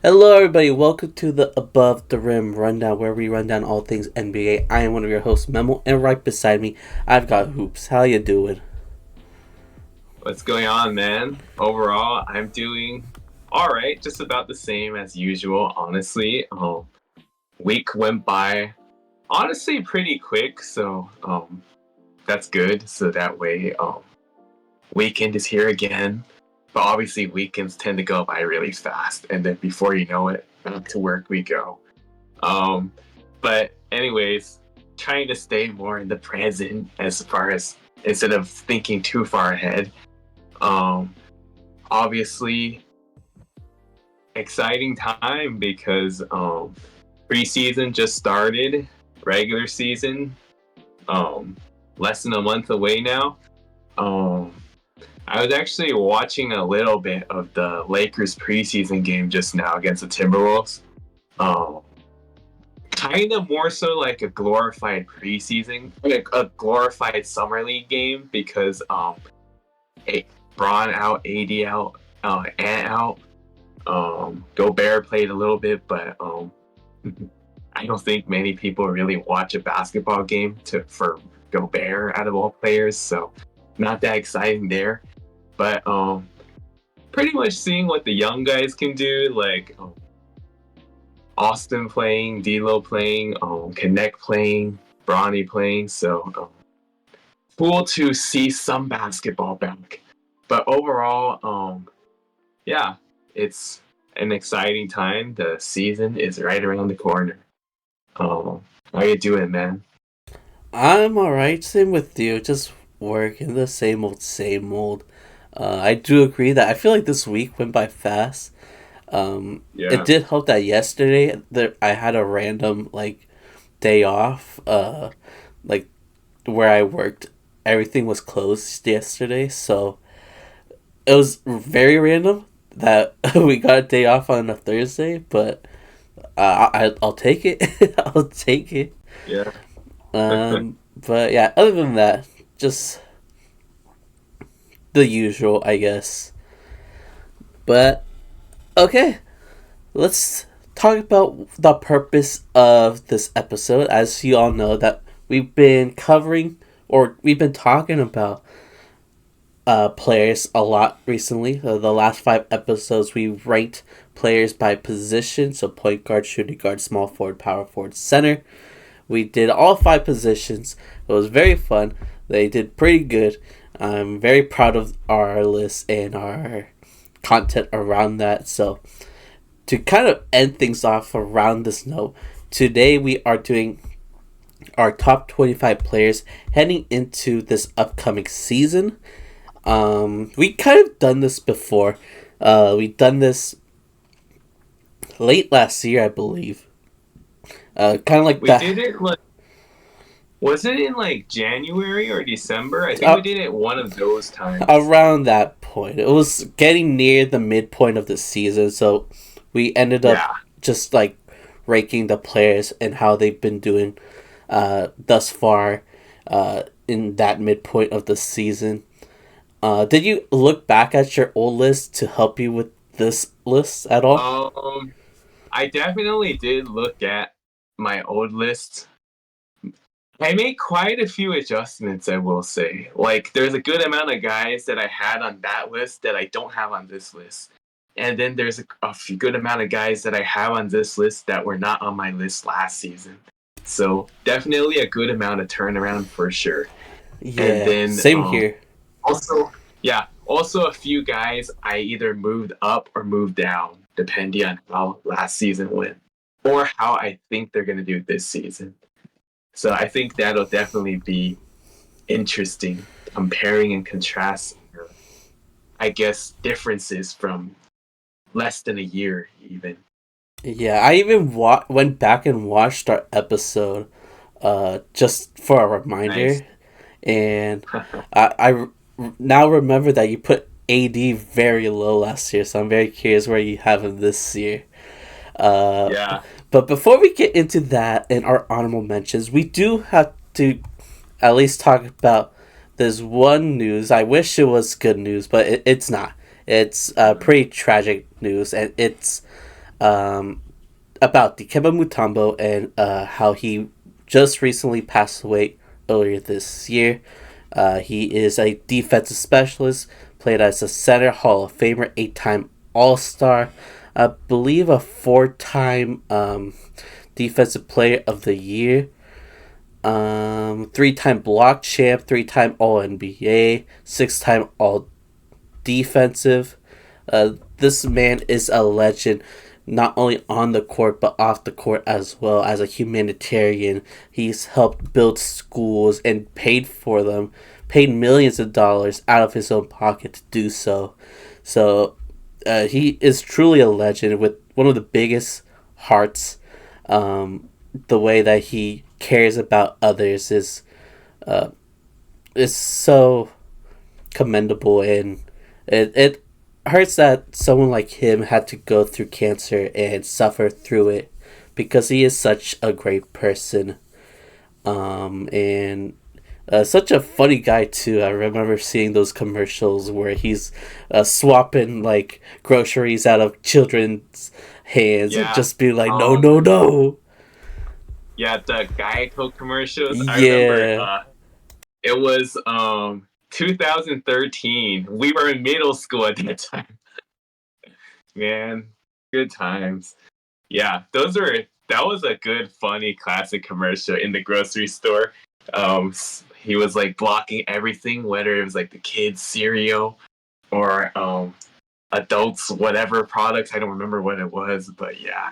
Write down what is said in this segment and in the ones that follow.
Hello, everybody. Welcome to the Above the Rim Rundown, where we run down all things NBA. I am one of your hosts, Memo, and right beside me, I've got Hoops. How you doing? What's going on, man? Overall, I'm doing all right, just about the same as usual, honestly. Week went by honestly pretty quick, so that's good. So that way, weekend is here again. But obviously, weekends tend to go by really fast, and then before you know it, back to work we go. Um, but anyways, trying to stay more in the present as far as instead of thinking too far ahead. Um, Obviously exciting time because preseason just started, regular season um less than a month away now. Um I was actually watching a little bit of the Lakers preseason game just now against the Timberwolves. Um Kind of more so like a glorified preseason, like a glorified summer league game because Braun out, AD out, Ant out. Gobert played a little bit, but I don't think many people really watch a basketball game for Gobert out of all players, so not that exciting there. But pretty much seeing what the young guys can do, like Austin playing, D'Lo playing, Connect playing, Bronny playing. So cool to see some basketball back. But overall, yeah, it's an exciting time. The season is right around the corner. Oh, how you doing, man? I'm alright. Same with you. Just working the same old, same old. I do agree that I feel like this week went by fast. It Yeah. did help that yesterday I had a random day off. Like where I worked, everything was closed yesterday, so it was very random that we got a day off on a Thursday, but I'll take it. I'll take it. Yeah. But yeah, other than that, just the usual, I guess. But okay, let's talk about the purpose of this episode. As you all know, that we've been covering or we've been talking about players a lot recently. The last five episodes, we ranked players by position, so point guard, shooting guard, small forward, power forward, center. We did all five positions. It was very fun. They did pretty good. I'm very proud of our list and our content around that. So, to kind of end things off around this note, today we are doing our top 25 players heading into this upcoming season. We kind of done this before. We done this late last year, I believe. Kind of like We that. did it like was it in like January or December? I think we Uh, did it one of those times. Around that point, it was getting near the midpoint of the season, so we ended up Yeah. just ranking the players and how they've been doing thus far in that midpoint of the season. Did you look back at your old list to help you with this list at all? Um I definitely did look at my old list. I made quite a few adjustments, I will say. Like there's a good amount of guys that I had on that list that I don't have on this list. And then there's a good amount of guys that I have on this list that were not on my list last season. So definitely a good amount of turnaround for sure. And Yeah, then same here. also, yeah, also a few guys I either moved up or moved down depending on how last season went or how I think they're going to do this season. So I think that'll definitely be interesting comparing and contrasting, I guess, differences from less than a year even. Yeah, I even went back and watched our episode just for a Nice. reminder, and I now remember that you put AD very low last year, so I'm very curious where you have him this year. Uh, Yeah. but before we get into that and our honorable mentions, we do have to at least talk about this one news. I wish it was good news, but it's not. It's pretty tragic news, and it's about Dikembe Mutombo and how he just recently passed away earlier this year. He is a defensive specialist, played as a center, Hall of Famer, 8-time All Star, I believe a 4-time Defensive Player of the Year, 3-time block champ, 3-time All NBA, 6-time All Defensive. This man is a legend, not only on the court but off the court as well. As a humanitarian, he's helped build schools and paid for them, paid millions of dollars out of his own pocket to do so. So he is truly a legend with one of the biggest hearts. The way that he cares about others is so commendable, and it hurts that someone like him had to go through cancer and suffer through it, because he is such a great person, and such a funny guy too. I remember seeing those commercials where he's swapping like groceries out of children's hands and Yeah. just be like, no, no, no. Yeah, the Geico commercials. I remember Yeah. it was 2013. We were in middle school at that time. Man, good times. Yeah, that was a good, funny, classic commercial in the grocery store. He was like blocking everything, whether it was like the kids' cereal or adults, whatever products. I don't remember what it was, but yeah,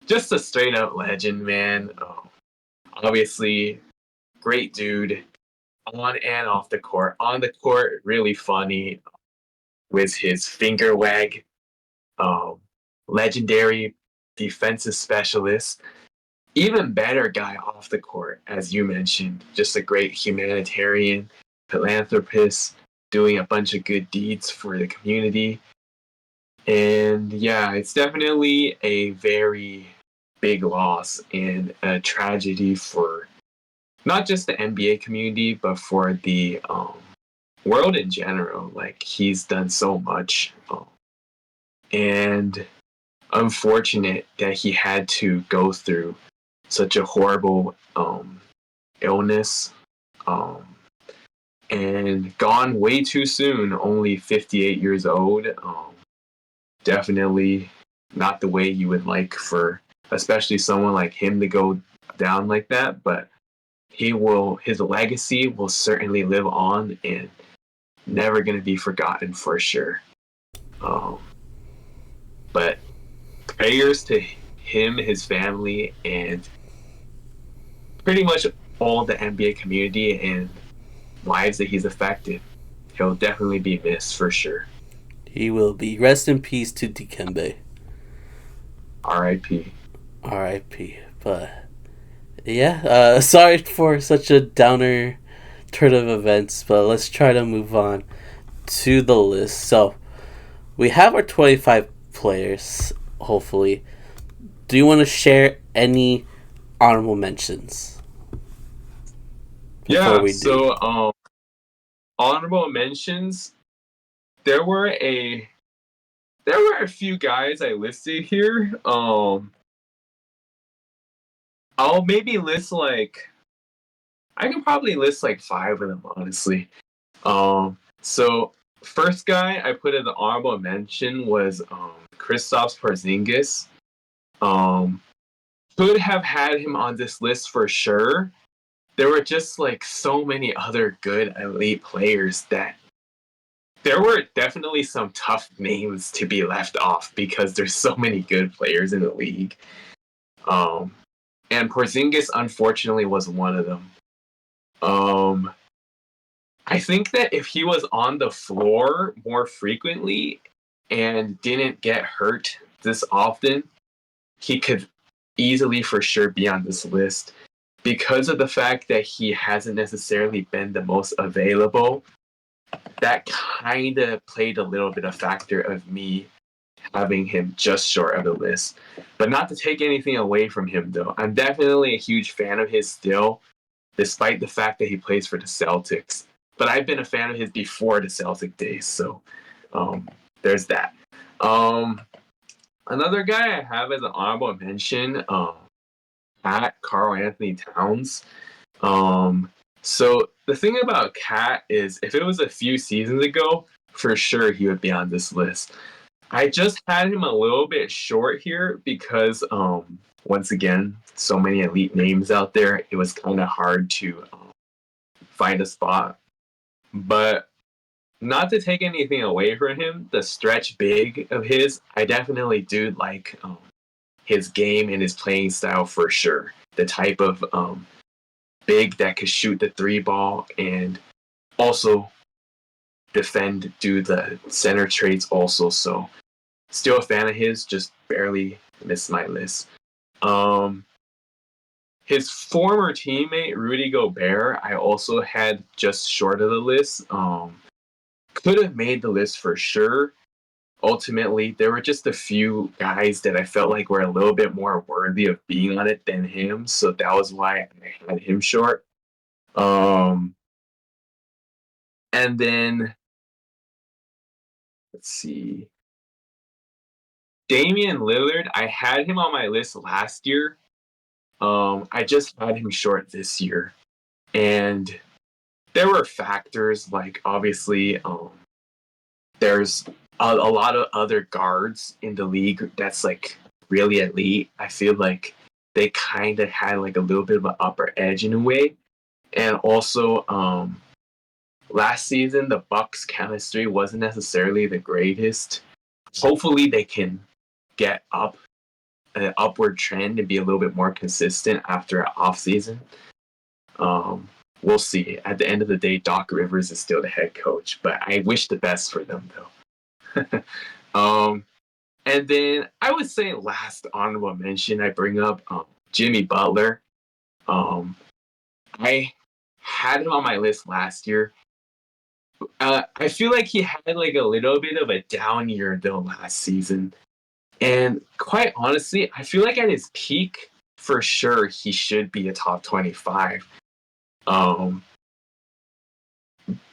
just a straight up legend, man. Obviously, great dude on and off the court. On the court, really funny with his finger wag. Um, Legendary defensive specialist. Even better guy off the court, as you mentioned. Just a great humanitarian, philanthropist, doing a bunch of good deeds for the community. And yeah, it's definitely a very big loss and a tragedy for not just the NBA community, but for the world in general. Like, he's done so much. And unfortunate that he had to go through such a horrible illness, um, and gone way too soon, only 58 years old. Definitely not the way you would like for, especially someone like him, to go down like that. But his legacy will certainly live on and never going to be forgotten for sure. Um, but prayers to him, his family, and pretty much all the NBA community and lives that he's affected. He'll definitely be missed for sure. He will be. Rest in peace to Dikembe. R.I.P. R.I.P. But yeah, sorry for such a downer turn of events, but let's try to move on to the list. So we have our 25 players, hopefully. Do you want to share any honorable mentions before Yeah, we do? so honorable mentions. There were a few guys I listed here. I'll maybe list like I can probably list like 5 of them, honestly. So first guy I put in the honorable mention was Kristaps Porzingis. Um, could have had him on this list for sure. There were just like so many other good elite players that there were definitely some tough names to be left off because there's so many good players in the league. Um, and Porzingis unfortunately was one of them. I think that if he was on the floor more frequently and didn't get hurt this often, he could easily for sure be on this list because of the fact that he hasn't necessarily been the most available. That kind of played a little bit of factor of me having him just short of the list. But not to take anything away from him, though. I'm definitely a huge fan of his still, despite the fact that he plays for the Celtics. But I've been a fan of his before the Celtic days, so there's that. Um, Another guy I have as an honorable mention, Cat Carl Anthony Towns. Um, so the thing about Cat is, if it was a few seasons ago, for sure he would be on this list. I just had him a little bit short here because, once again, so many elite names out there. It was kind of hard to find a spot. But not to take anything away from him, the stretch big of his, I definitely do like his game and his playing style for sure. The type of big that could shoot the three ball and also defend, do the center trades also. So still a fan of his, just barely missed my list. His former teammate Rudy Gobert, I also had just short of the list. Could have made the list for sure. Ultimately, there were just a few guys that I felt like were a little bit more worthy of being on it than him, so that was why I had him short. Um, and then let's see, Damian Lillard. I had him on my list last year. I just had him short this year, and there were factors like obviously there's a lot of other guards in the league that's like really elite. I feel like they kind of had like a little bit of an upper edge in a way, and also last season the Bucks chemistry wasn't necessarily the greatest. Hopefully they can get up an upward trend and be a little bit more consistent after an off season. We'll see. At the end of the day, Doc Rivers is still the head coach, but I wish the best for them though. And then I would say last honorable mention, I bring up Jimmy Butler. I had him on my list last year. I feel like he had like a little bit of a down year though last season. And quite honestly, I feel like at his peak, for sure, he should be a top 25.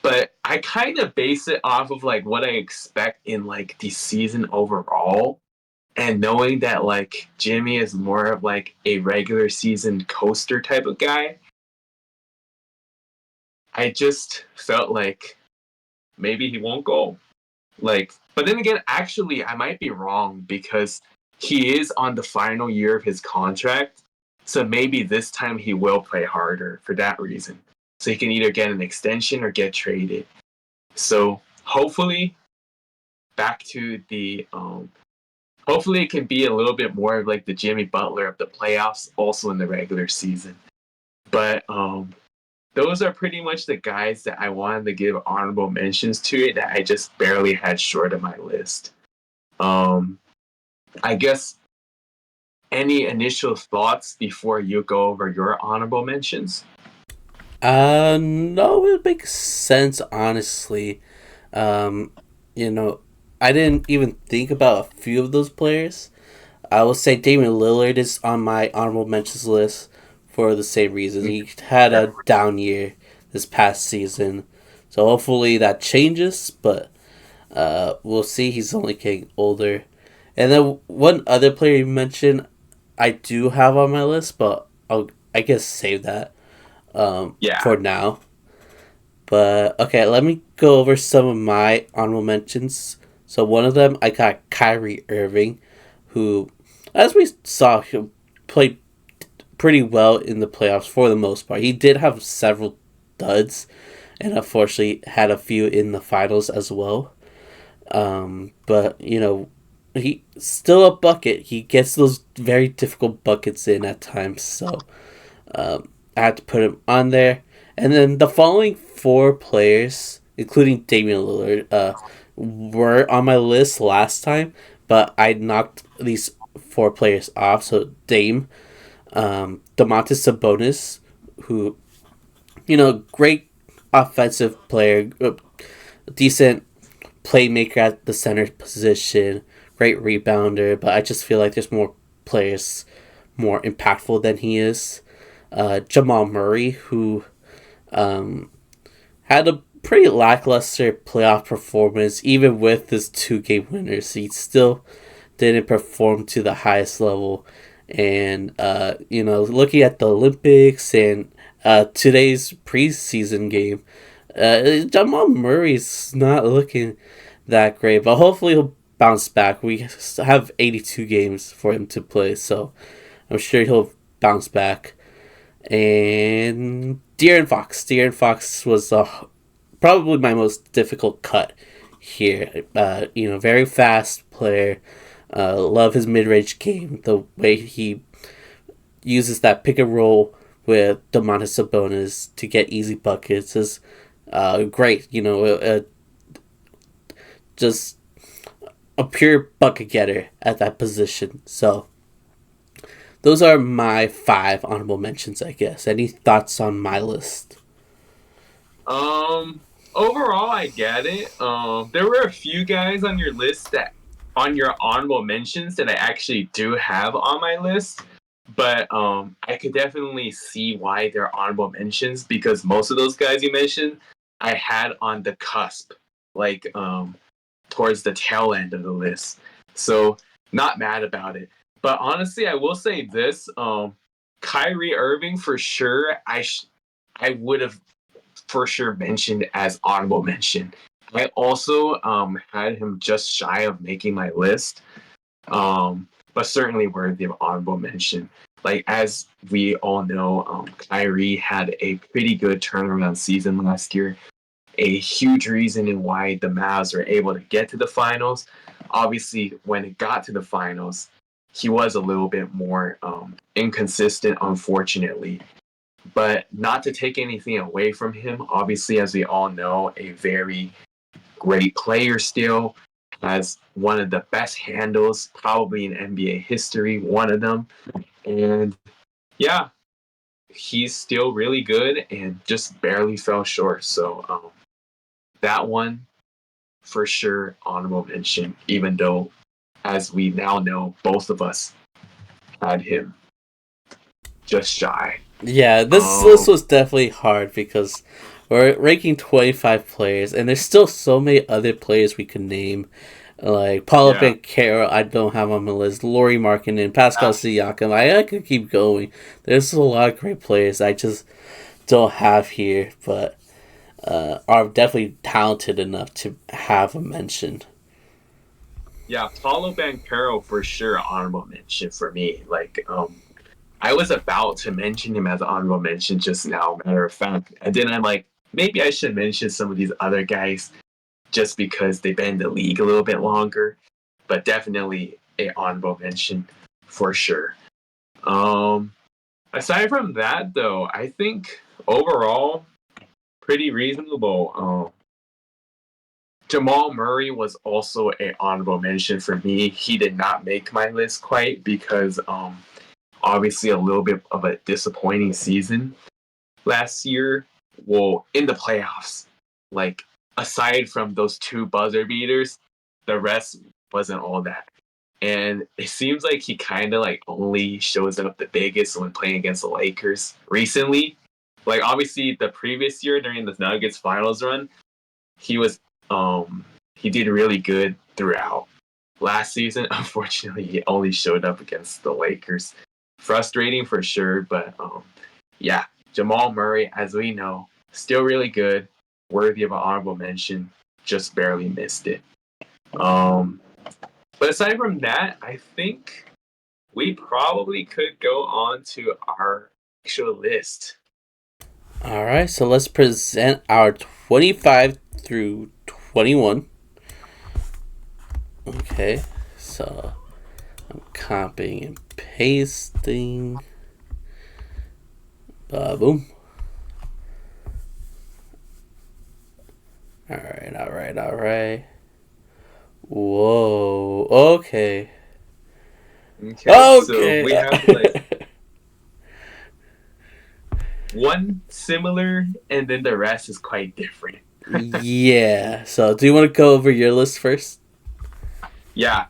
But I kind of base it off of like what I expect in like the season overall. And knowing that like Jimmy is more of like a regular season coaster type of guy, I just felt like maybe he won't go. Like, but then again, actually, I might be wrong because he is on the final year of his contract. So maybe this time he will play harder for that reason. So he can either get an extension or get traded. So hopefully, back to the hopefully it can be a little bit more of like the Jimmy Butler of the playoffs, also in the regular season. But those are pretty much the guys that I wanted to give honorable mentions to it that I just barely had short of my list. I guess any initial thoughts before you go over your honorable mentions? No, it makes sense, honestly. Um, you know, I didn't even think about a few of those players. I will say Damian Lillard is on my honorable mentions list for the same reason. He had a down year this past season, so hopefully that changes. But we'll see. He's only getting older. And then one other player you mentioned, I do have on my list, but I guess save that Yeah. for now. But okay, let me go over some of my honorable mentions. So one of them, I got Kyrie Irving, who, as we saw, he played pretty well in the playoffs for the most part. He did have several duds, and unfortunately had a few in the finals as well. But he still a bucket. He gets those very difficult buckets in at times. So I had to put him on there. And then the following four players, including Damian Lillard, were on my list last time, but I knocked these four players off. So Dame, Domantas Sabonis, who, great offensive player, decent playmaker at the center position, great rebounder, but I just feel like there's more players more impactful than he is. Jamal Murray, who had a pretty lackluster playoff performance, even with his 2-game winners. He still didn't perform to the highest level. And, looking at the Olympics and today's preseason game, Jamal Murray's not looking that great, but hopefully he'll bounce back. We have 82 games for him to play, so I'm sure he'll bounce back. And De'Aaron Fox was probably my most difficult cut here. Very fast player. Love his mid-range game. The way he uses that pick and roll with Domantas Sabonis to get easy buckets is great. Just a pure bucket getter at that position. So those are my 5 honorable mentions, I guess. Any thoughts on my list? Overall, I get it. There were a few guys on your list on your honorable mentions that I actually do have on my list. But I could definitely see why they're honorable mentions because most of those guys you mentioned, I had on the cusp, like towards the tail end of the list. So not mad about it. But honestly, I will say this: Kyrie Irving for sure. I would have for sure mentioned as honorable mention. I also had him just shy of making my list, but certainly worthy of honorable mention. Like as we all know, Kyrie had a pretty good turnaround season last year. A huge reason in why the Mavs were able to get to the finals. Obviously, when it got to the finals, he was a little bit more inconsistent, unfortunately. But not to take anything away from him, obviously, as we all know, a very great player still, has one of the best handles probably in NBA history, one of them. And yeah, he's still really good and just barely fell short. So that one for sure honorable mention, even though, as we now know, both of us had him just shy. Yeah, this list was definitely hard because we're ranking 25 players, and there's still so many other players we could name. Like Paolo Banchero, I don't have on my list. Lauri Markkanen, Pascal Siakam. I could keep going. There's a lot of great players I just don't have here, but are definitely talented enough to have a mention. Yeah, Paulo Banchero for sure honorable mention for me. Like, I was about to mention him as an honorable mention just now, matter of fact. And then I'm like, maybe I should mention some of these other guys just because they've been in the league a little bit longer. But definitely a honorable mention for sure. Aside from that, though, I think overall pretty reasonable. Jamal Murray was also an honorable mention for me. He did not make my list quite because obviously a little bit of a disappointing season last year. Well, in the playoffs, like aside from those 2 buzzer beaters, the rest wasn't all that. And it seems like he kind of like only shows up the biggest when playing against the Lakers recently. Like obviously the previous year during the Nuggets finals run, he was he did really good throughout. Last season, unfortunately, he only showed up against the Lakers. Frustrating for sure, but yeah, Jamal Murray, as we know, still really good, worthy of an honorable mention. Just barely missed it. But aside from that, I think we probably could go on to our actual list. All right, so let's present our 25 through 21. Okay, so I'm copying and pasting. Boom. All right. Whoa. Okay. So we have like one similar, and then the rest is quite different. Yeah. So, do you want to go over your list first? Yeah.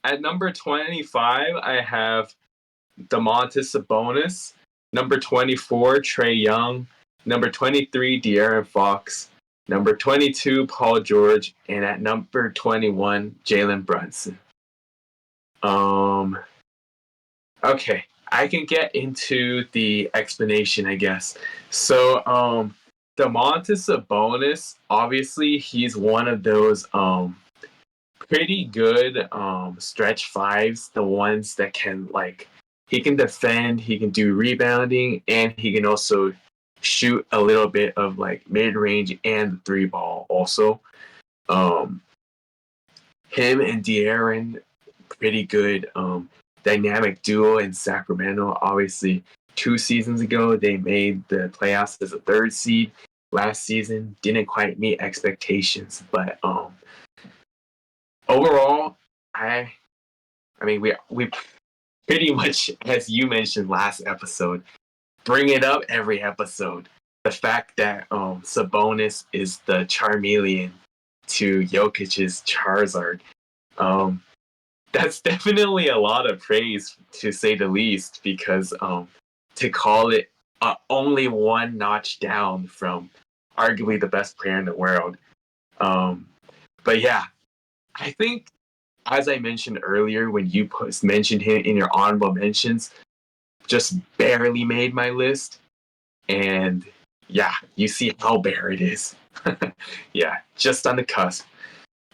At number 25, I have Domantas Sabonis. Number 24, Trae Young. Number 23, De'Aaron Fox. Number 22, Paul George. And at number 21, Jalen Brunson. Um, okay, I can get into the explanation, I guess. So, Domantas Sabonis, obviously, he's one of those pretty good stretch fives, the ones that can like he can defend, he can do rebounding, and he can also shoot a little bit of like mid range and three ball also. Um, him and De'Aaron, pretty good dynamic duo in Sacramento. Obviously, 2 seasons ago they made the playoffs as a third seed. Last season didn't quite meet expectations, but overall, I mean we pretty much, as you mentioned last episode, bring it up every episode. The fact that Sabonis is the Charmeleon to Jokic's Charizard. Um, that's definitely a lot of praise, to say the least, because to call it only one notch down from arguably the best player in the world. Um, but yeah, I think, as I mentioned earlier, when you mentioned him in your honorable mentions, just barely made my list. And yeah, you see how bare it is. Yeah, just on the cusp.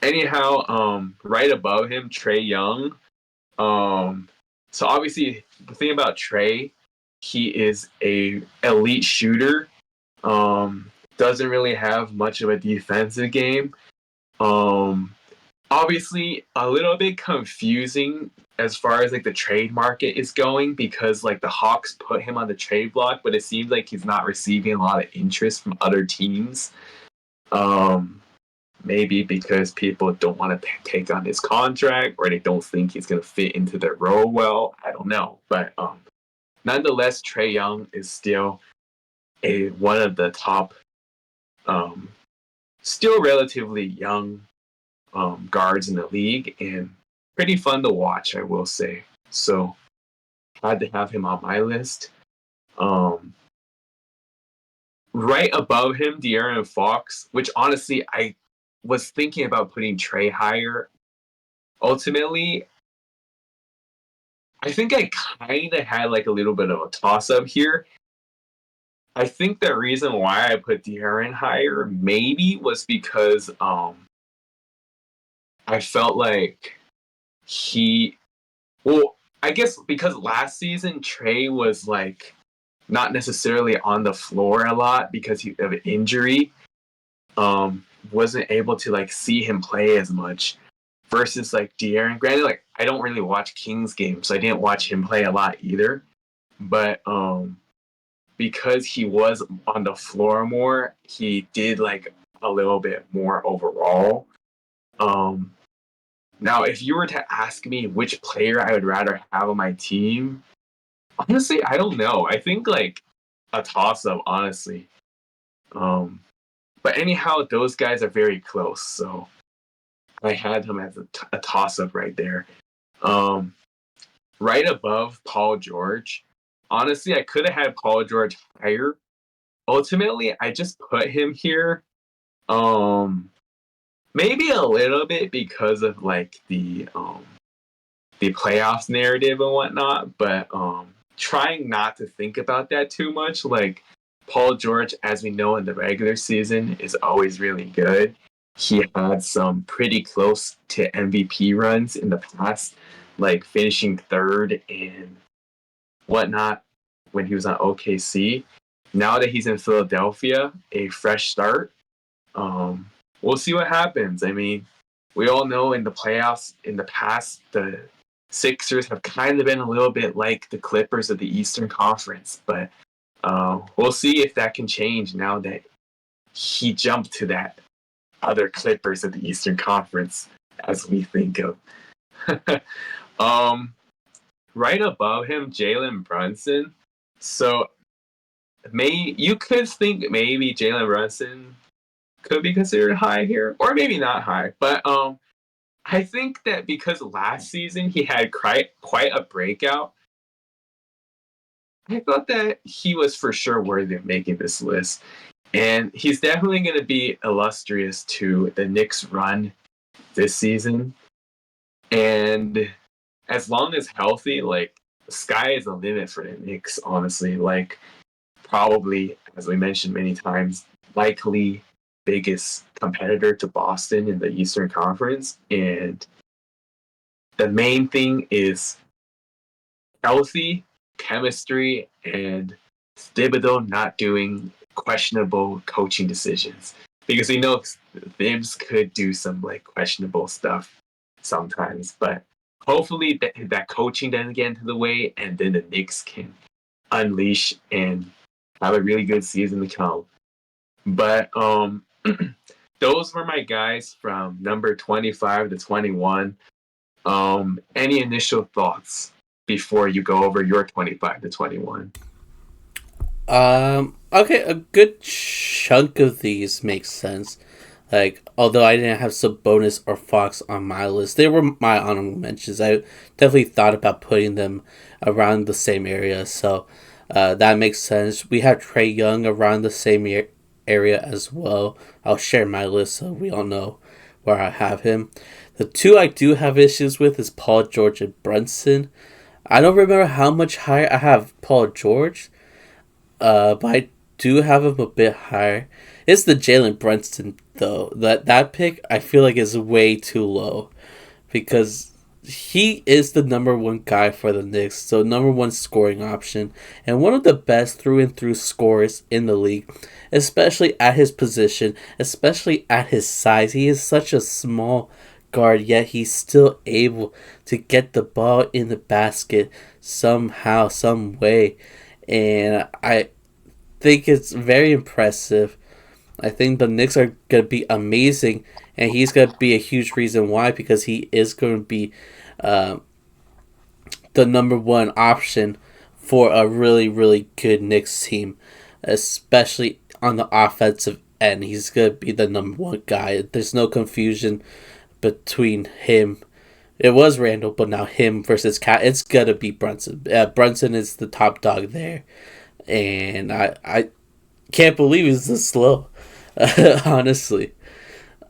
Anyhow, right above him, Trae Young. So obviously the thing about Trae, he is a elite shooter. Doesn't really have much of a defensive game. Um, Obviously a little bit confusing as far as like the trade market is going, because like the Hawks put him on the trade block, but it seems like he's not receiving a lot of interest from other teams. Um, Maybe because people don't want to take on his contract, or they don't think he's going to fit into their role well. I don't know, but nonetheless, Trae Young is still a one of the top, um, still relatively young guards in the league, and pretty fun to watch, I will say. So glad to have him on my list. Um, right above him, De'Aaron Fox, which honestly I was thinking about putting Trae higher. Ultimately, I think I kind of had like a little bit of a toss up here. I think the reason why I put De'Aaron higher maybe was because I felt like he well, I guess because last season Trae was like not necessarily on the floor a lot because of injury. Wasn't able to like see him play as much. Versus like De'Aaron. Granted, like I don't really watch Kings games, so I didn't watch him play a lot either. But because he was on the floor more, he did like a little bit more overall. Um, Now, if you were to ask me which player I would rather have on my team, honestly, I don't know. I think like a toss up, honestly. Um, but anyhow, those guys are very close, so I had him as a toss up right there. Um, right above Paul George. Honestly, I could have had Paul George higher. Ultimately, I just put him here. Um, Maybe a little bit because of like the playoffs narrative and whatnot, but trying not to think about that too much. Like Paul George, as we know in the regular season, is always really good. He had some pretty close to MVP runs in the past, like finishing third and whatnot when he was on OKC. Now that he's in Philadelphia, a fresh start. Um, we'll see what happens. I mean, we all know in the playoffs in the past, the Sixers have kind of been a little bit like the Clippers of the Eastern Conference, but we'll see if that can change now that he jumped to that other Clippers of the Eastern Conference, as we think of. um, right above him, Jalen Brunson. So you could think maybe Jalen Brunson could be considered high here, or maybe not high. But I think that because last season he had quite a breakout, I thought that he was for sure worthy of making this list. And he's definitely going to be illustrious to the Knicks' run this season. And as long as healthy, like the sky is the limit for the Knicks. Honestly, like probably as we mentioned many times, likely biggest competitor to Boston in the Eastern Conference, and the main thing is healthy chemistry and Thibodeau not doing questionable coaching decisions because we know Thibs could do some like questionable stuff sometimes, but hopefully that coaching doesn't get into the way, and then the Knicks can unleash and have a really good season to come. But those were my guys from number 25 to 21. Any initial thoughts before you go over your 25 to 21? Okay, a good chunk of these makes sense. Like, although I didn't have Sabonis or Fox on my list, they were my honorable mentions. I definitely thought about putting them around the same area, so that makes sense. We have Trey Young around the same area as well. I'll share my list so we all know where I have him. The two I do have issues with is Paul George and Brunson. I don't remember how much higher I have Paul George, but I do have him a bit higher. It's the Jalen Brunson though. That pick I feel like is way too low because he is the number one guy for the Knicks, so number one scoring option and one of the best through and through scorers in the league, especially at his position, especially at his size. He is such a small guard, yet he's still able to get the ball in the basket somehow, some way, and I think it's very impressive. I think the Knicks are going to be amazing, and he's going to be a huge reason why because he is going to be uh, the number one option for a really, really good Knicks team, especially on the offensive end. He's going to be the number one guy. There's no confusion between him. It was Randall, but now him versus Cat. It's going to be Brunson. Brunson is the top dog there. And I can't believe he's this slow, honestly.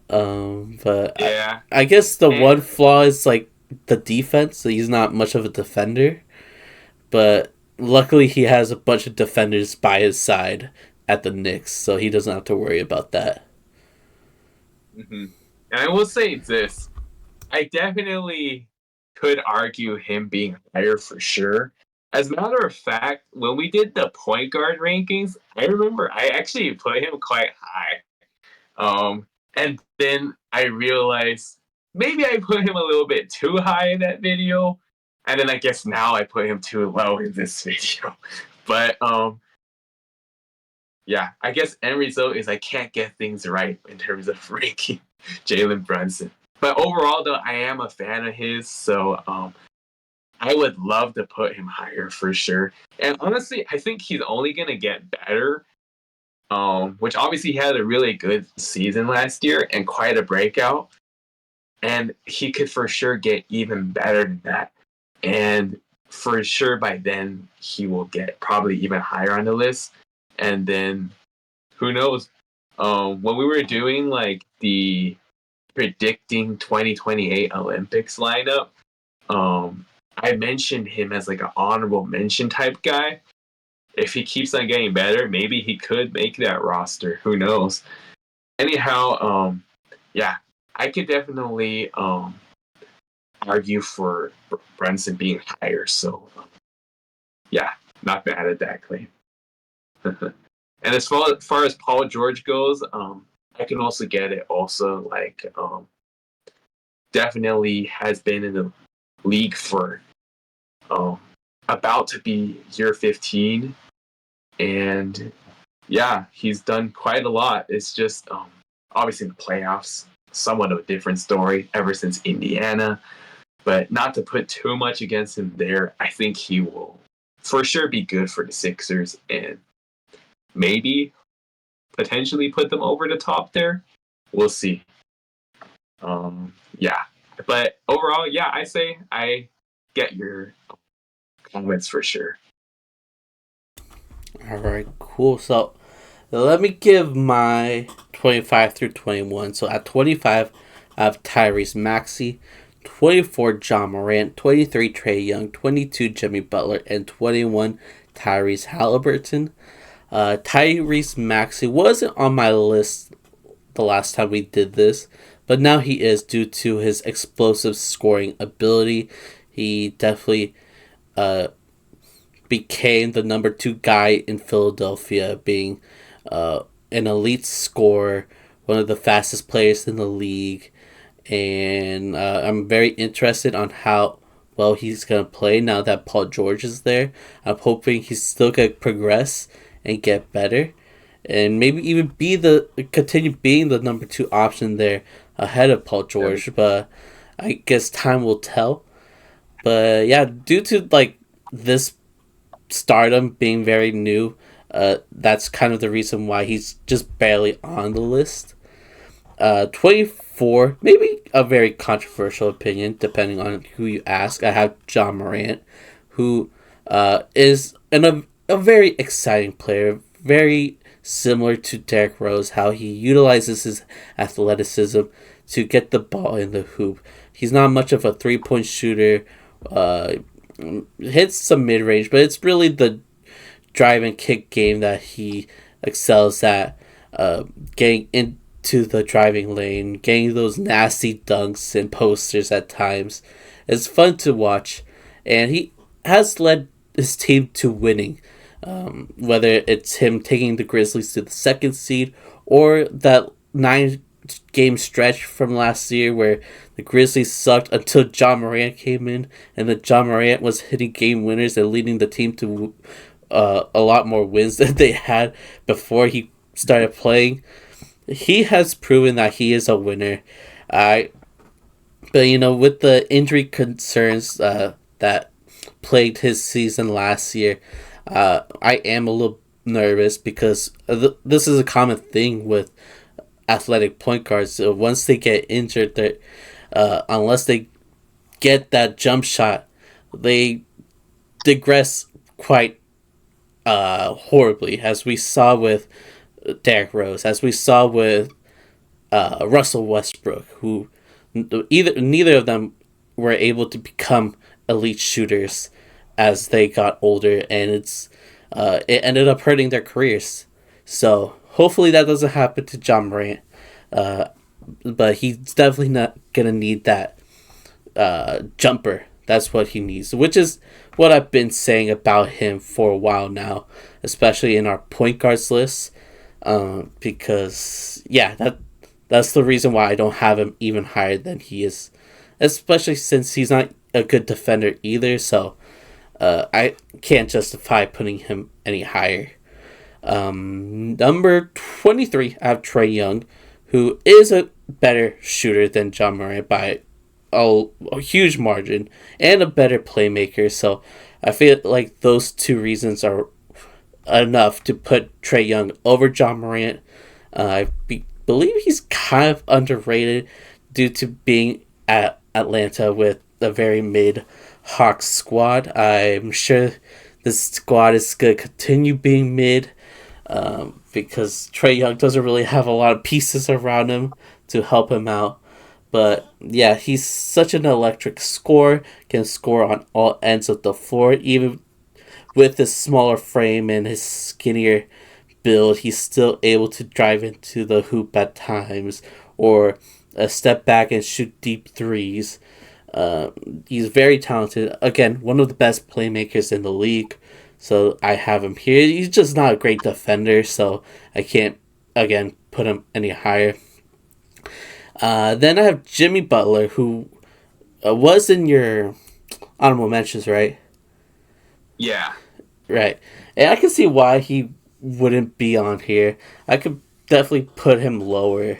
But Yeah, I guess the and one flaw is like the defense. So he's not much of a defender, but luckily he has a bunch of defenders by his side at the Knicks, so he doesn't have to worry about that. mhm. And I will say this: I definitely could argue him being higher for sure. As a matter of fact, when we did the point guard rankings, I remember I actually put him quite high. And then I realized maybe I put him a little bit too high in that video. And then I guess now I put him too low in this video. But yeah, I guess end result is I can't get things right in terms of ranking Jalen Brunson. But overall, though, I am a fan of his, so I would love to put him higher for sure. And honestly, I think he's only gonna get better. Which obviously he had a really good season last year and quite a breakout. And he could for sure get even better than that. And for sure by then he will get probably even higher on the list. And then who knows? When we were doing like the predicting 2028 Olympics lineup, I mentioned him as like an honorable mention type guy. If he keeps on getting better, maybe he could make that roster. Who knows? Anyhow, yeah, I could definitely argue for Brunson being higher. So, yeah, not bad at that claim. And as far as Paul George goes, I can also get it. Also, like, definitely has been in the league for um, about to be year 15, and yeah, he's done quite a lot. It's just obviously the playoffs, somewhat of a different story ever since Indiana. But not to put too much against him there, I think he will for sure be good for the Sixers and maybe potentially put them over the top there. We'll see. Yeah. But overall, yeah, I say I get your comments for sure. All right, cool. So let me give my 25 through 21. So at 25, I have Tyrese Maxey. 24 John Morant, 23 Trae Young, 22 Jimmy Butler, and 21 Tyrese Halliburton. Tyrese Maxey wasn't on my list the last time we did this, but now he is due to his explosive scoring ability. He definitely became the number 2 guy in Philadelphia, being an elite scorer, one of the fastest players in the league, and I'm very interested on how well he's going to play now that Paul George is there. I'm hoping he's still going to progress and get better, and maybe even continue being the number 2 option there ahead of Paul George, but I guess time will tell. But yeah, due to like this stardom being very new, that's kind of the reason why he's just barely on the list. 24, maybe a very controversial opinion depending on who you ask. I have John Morant, who is a very exciting player, very similar to Derrick Rose, how he utilizes his athleticism to get the ball in the hoop. He's not much of a 3-point shooter, hits some mid-range, but it's really the drive and kick game that he excels at, getting into the driving lane, getting those nasty dunks and posters at times. It's fun to watch, and he has led his team to winning, whether it's him taking the Grizzlies to the 2nd seed or that 9-game stretch from last year where the Grizzlies sucked until John Morant came in, and then John Morant was hitting game winners and leading the team to a lot more wins than they had before he started playing. He has proven that he is a winner. But with the injury concerns that plagued his season last year, I am a little nervous because this is a common thing with athletic point guards. So once they get injured, they unless they get that jump shot, they digress quite horribly, as we saw with Derrick Rose, as we saw with Russell Westbrook, who neither of them were able to become elite shooters as they got older, and it ended up hurting their careers. So hopefully that doesn't happen to John Morant. But he's definitely not gonna need that jumper. That's what he needs, which is what I've been saying about him for a while now, especially in our point guards list. Because that's the reason why I don't have him even higher than he is, especially since he's not a good defender either. So I can't justify putting him any higher. Number 23, I have Trae Young, who is a better shooter than John Morant by a huge margin, and a better playmaker. So I feel like those two reasons are enough to put Trae Young over John Morant. I believe he's kind of underrated due to being at Atlanta with a very mid-Hawks squad. I'm sure this squad is going to continue being mid, because Trae Young doesn't really have a lot of pieces around him to help him out. But yeah, he's such an electric scorer, can score on all ends of the floor. Even with his smaller frame and his skinnier build, he's still able to drive into the hoop at times, or step back and shoot deep threes. He's very talented. Again, one of the best playmakers in the league. So I have him here. He's just not a great defender, so I can't, again, put him any higher. Then I have Jimmy Butler, who was in your honorable mentions, right? Yeah. Right. And I can see why he wouldn't be on here. I could definitely put him lower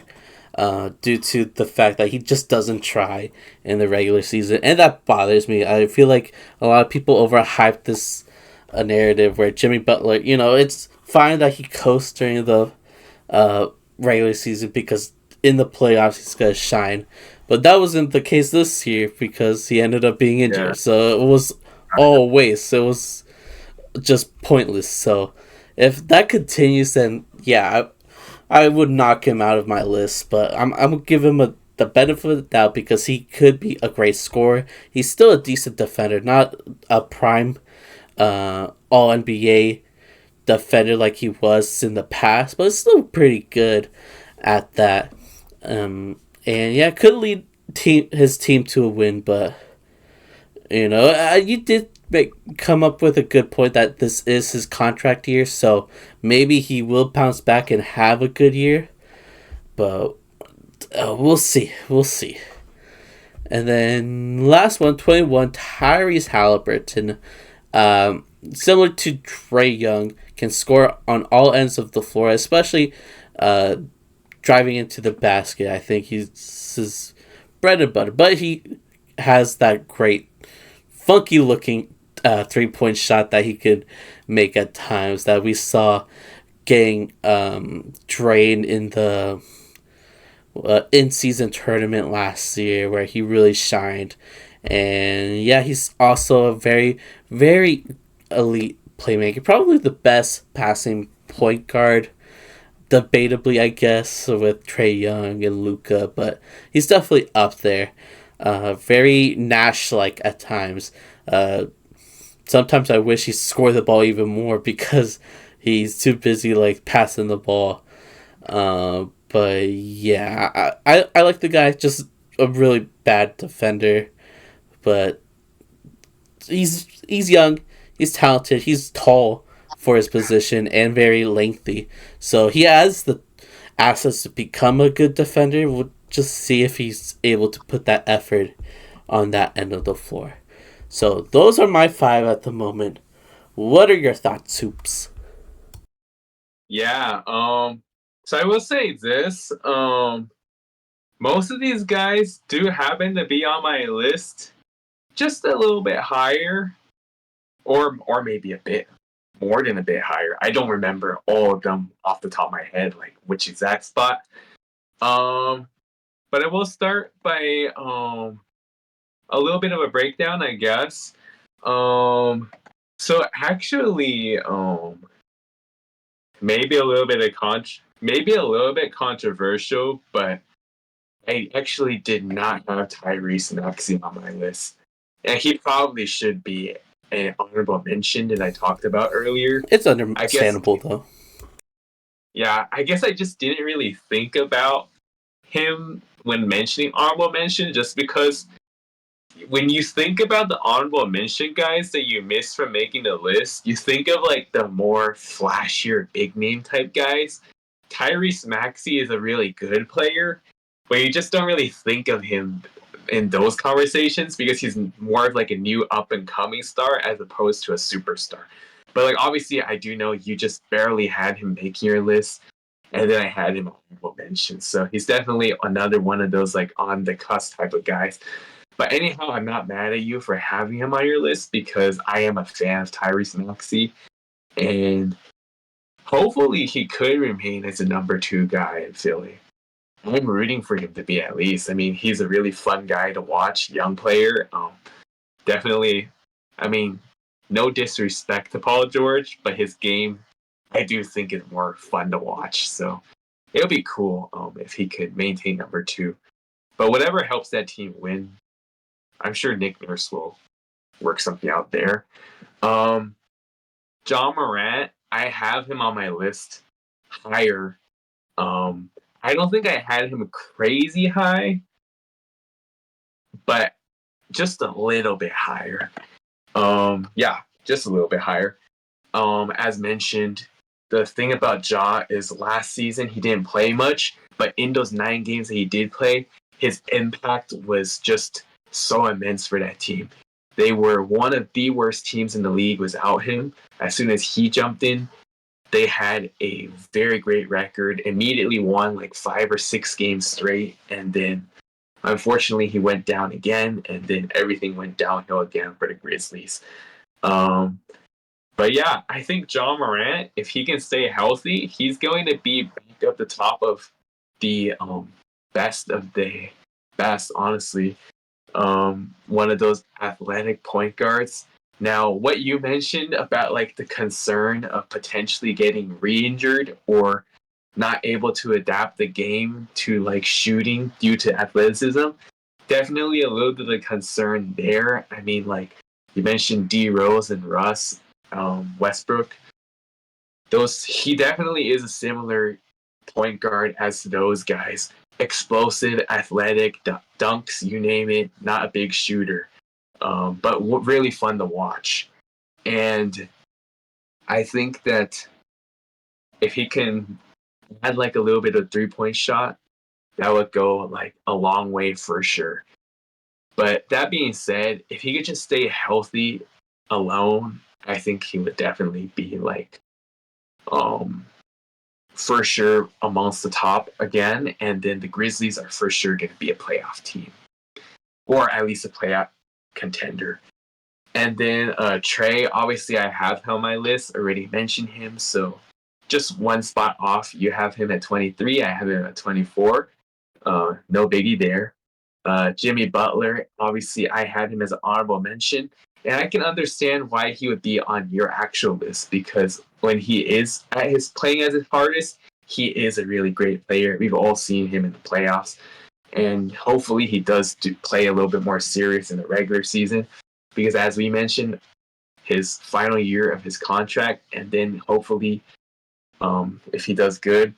due to the fact that he just doesn't try in the regular season. And that bothers me. I feel like a lot of people overhype this narrative where Jimmy Butler, it's fine that he coasts during the regular season because in the playoffs he's going to shine. But that wasn't the case this year because he ended up being injured. Yeah. So it was all a waste. It was just pointless. So if that continues, then yeah, I would knock him out of my list. But I'm going to give him the benefit of the doubt because he could be a great scorer. He's still a decent defender, not a prime All NBA defender like he was in the past, but it's still pretty good at that. And yeah, could lead his team to a win, but you did come up with a good point that this is his contract year, so maybe he will bounce back and have a good year, but we'll see. We'll see. And then last one, 21, Tyrese Halliburton. Similar to Trae Young, can score on all ends of the floor, especially driving into the basket. I think he's his bread and butter. But he has that great, funky looking 3-point shot that he could make at times that we saw getting drained in the in-season tournament last year where he really shined. And yeah, he's also a very, very elite playmaker. Probably the best passing point guard, debatably, I guess, with Trae Young and Luka, but he's definitely up there. Very Nash-like at times. Sometimes I wish he scored the ball even more because he's too busy passing the ball. But yeah, I like the guy. Just a really bad defender, but he's young, he's talented, he's tall for his position and very lengthy. So he has the assets to become a good defender. We'll just see if he's able to put that effort on that end of the floor. So those are my 5 at the moment. What are your thoughts, Hoops? Yeah. So I will say this. Most of these guys do happen to be on my list, just a little bit higher, or maybe a bit more than a bit higher. I don't remember all of them off the top of my head, like which exact spot. But I will start by a little bit of a breakdown, I guess. So actually, maybe a little bit controversial, but I actually did not have Tyrese Maxey on my list, and he probably should be an honorable mention that I talked about earlier. It's I guess, understandable though. yeah, I guess I just didn't really think about him when mentioning honorable mention, just because when you think about the honorable mention guys that you missed from making the list, you think of like the more flashier big name type guys. Tyrese Maxey is a really good player, but you just don't really think of him in those conversations because he's more of like a new up and coming star as opposed to a superstar. But like obviously I do know you just barely had him making your list, and then I had him honorable mention. So he's definitely another one of those like on the cusp type of guys. But anyhow, I'm not mad at you for having him on your list because I am a fan of Tyrese Maxey, and hopefully he could remain as a number 2 guy in Philly. I'm rooting for him to be at least. I mean, he's a really fun guy to watch, young player. Definitely, I mean, no disrespect to Paul George, but his game, I do think is more fun to watch. So it would be cool if he could maintain number 2. But whatever helps that team win, I'm sure Nick Nurse will work something out there. John Morant, I have him on my list higher. I don't think I had him crazy high, but just a little bit higher. Yeah, just a little bit higher. As mentioned, the thing about Ja is last season he didn't play much, but in those 9 games that he did play, his impact was just so immense for that team. They were one of the worst teams in the league without him. As soon as he jumped in, they had a very great record, immediately won like 5 or 6 games straight, and then unfortunately he went down again, and then everything went downhill again for the Grizzlies. But yeah, I think John Morant, if he can stay healthy, he's going to be back at the top of the best of the best, honestly. One of those athletic point guards. Now, what you mentioned about like the concern of potentially getting re-injured or not able to adapt the game to like shooting due to athleticism. Definitely a little bit of concern there. I mean, like you mentioned D Rose and Russ, Westbrook. Those he definitely is a similar point guard as those guys. Explosive, athletic, dunks, you name it. Not a big shooter, but really fun to watch. And I think that if he can add like a little bit of 3-point shot, that would go like a long way for sure. But that being said, if he could just stay healthy alone, I think he would definitely be like um for sure amongst the top again. And then the Grizzlies are for sure going to be a playoff team, or at least a playoff contender. And then Trey, obviously, I have him on my list. Already mentioned him, so just one spot off. You have him at 23. I have him at 24. No biggie there. Jimmy Butler, obviously, I had him as an honorable mention. And I can understand why he would be on your actual list because when he is at his playing as his hardest, he is a really great player. We've all seen him in the playoffs. And hopefully he does play a little bit more serious in the regular season because as we mentioned, his final year of his contract, and then hopefully, if he does good,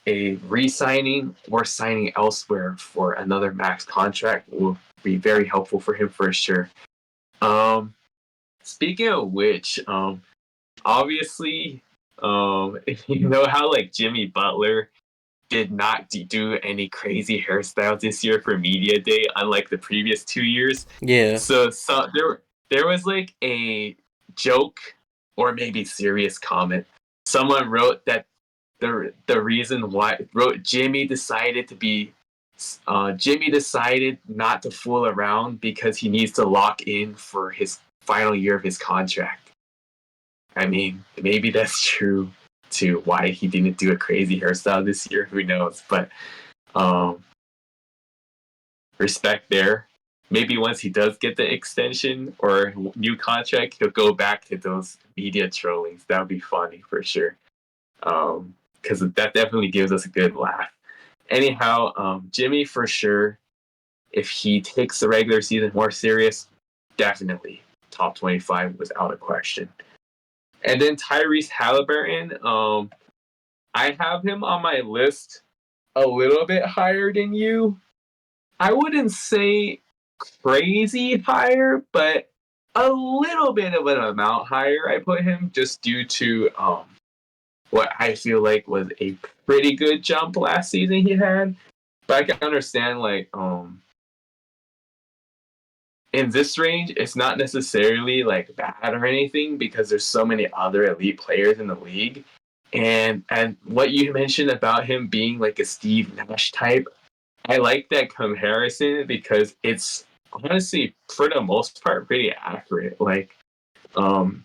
a re-signing or signing elsewhere for another max contract will be very helpful for him for sure. Speaking of which, obviously, you know how like Jimmy Butler did not do any crazy hairstyles this year for media day, unlike the previous 2 years. Yeah. So there was like a joke or maybe serious comment. Someone wrote that the reason why wrote Jimmy decided not to fool around because he needs to lock in for his final year of his contract. I mean, maybe that's true to why he didn't do a crazy hairstyle this year. Who knows? But um, respect there. Maybe once he does get the extension or new contract, he'll go back to those media trollings. That would be funny for sure. Because that definitely gives us a good laugh. Anyhow, Jimmy for sure. If he takes the regular season more serious, definitely top 25 without a question. And then Tyrese Halliburton, I have him on my list a little bit higher than you. I wouldn't say crazy higher, but a little bit of an amount higher. I put him just due to what I feel like was a pretty good jump last season he had. But I can understand like in this range, it's not necessarily like bad or anything because there's so many other elite players in the league. And what you mentioned about him being like a Steve Nash type, I like that comparison because it's honestly for the most part pretty accurate. Like um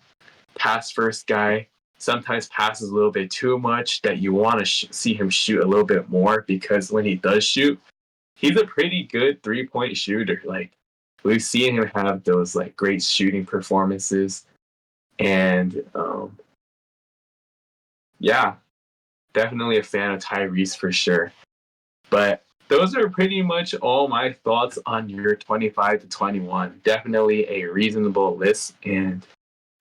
pass first guy sometimes passes a little bit too much that you want to see him shoot a little bit more because when he does shoot, he's a pretty good 3-point shooter. Like we've seen him have those like great shooting performances, and yeah, definitely a fan of Tyrese for sure. But those are pretty much all my thoughts on your 25 to 21. Definitely a reasonable list, and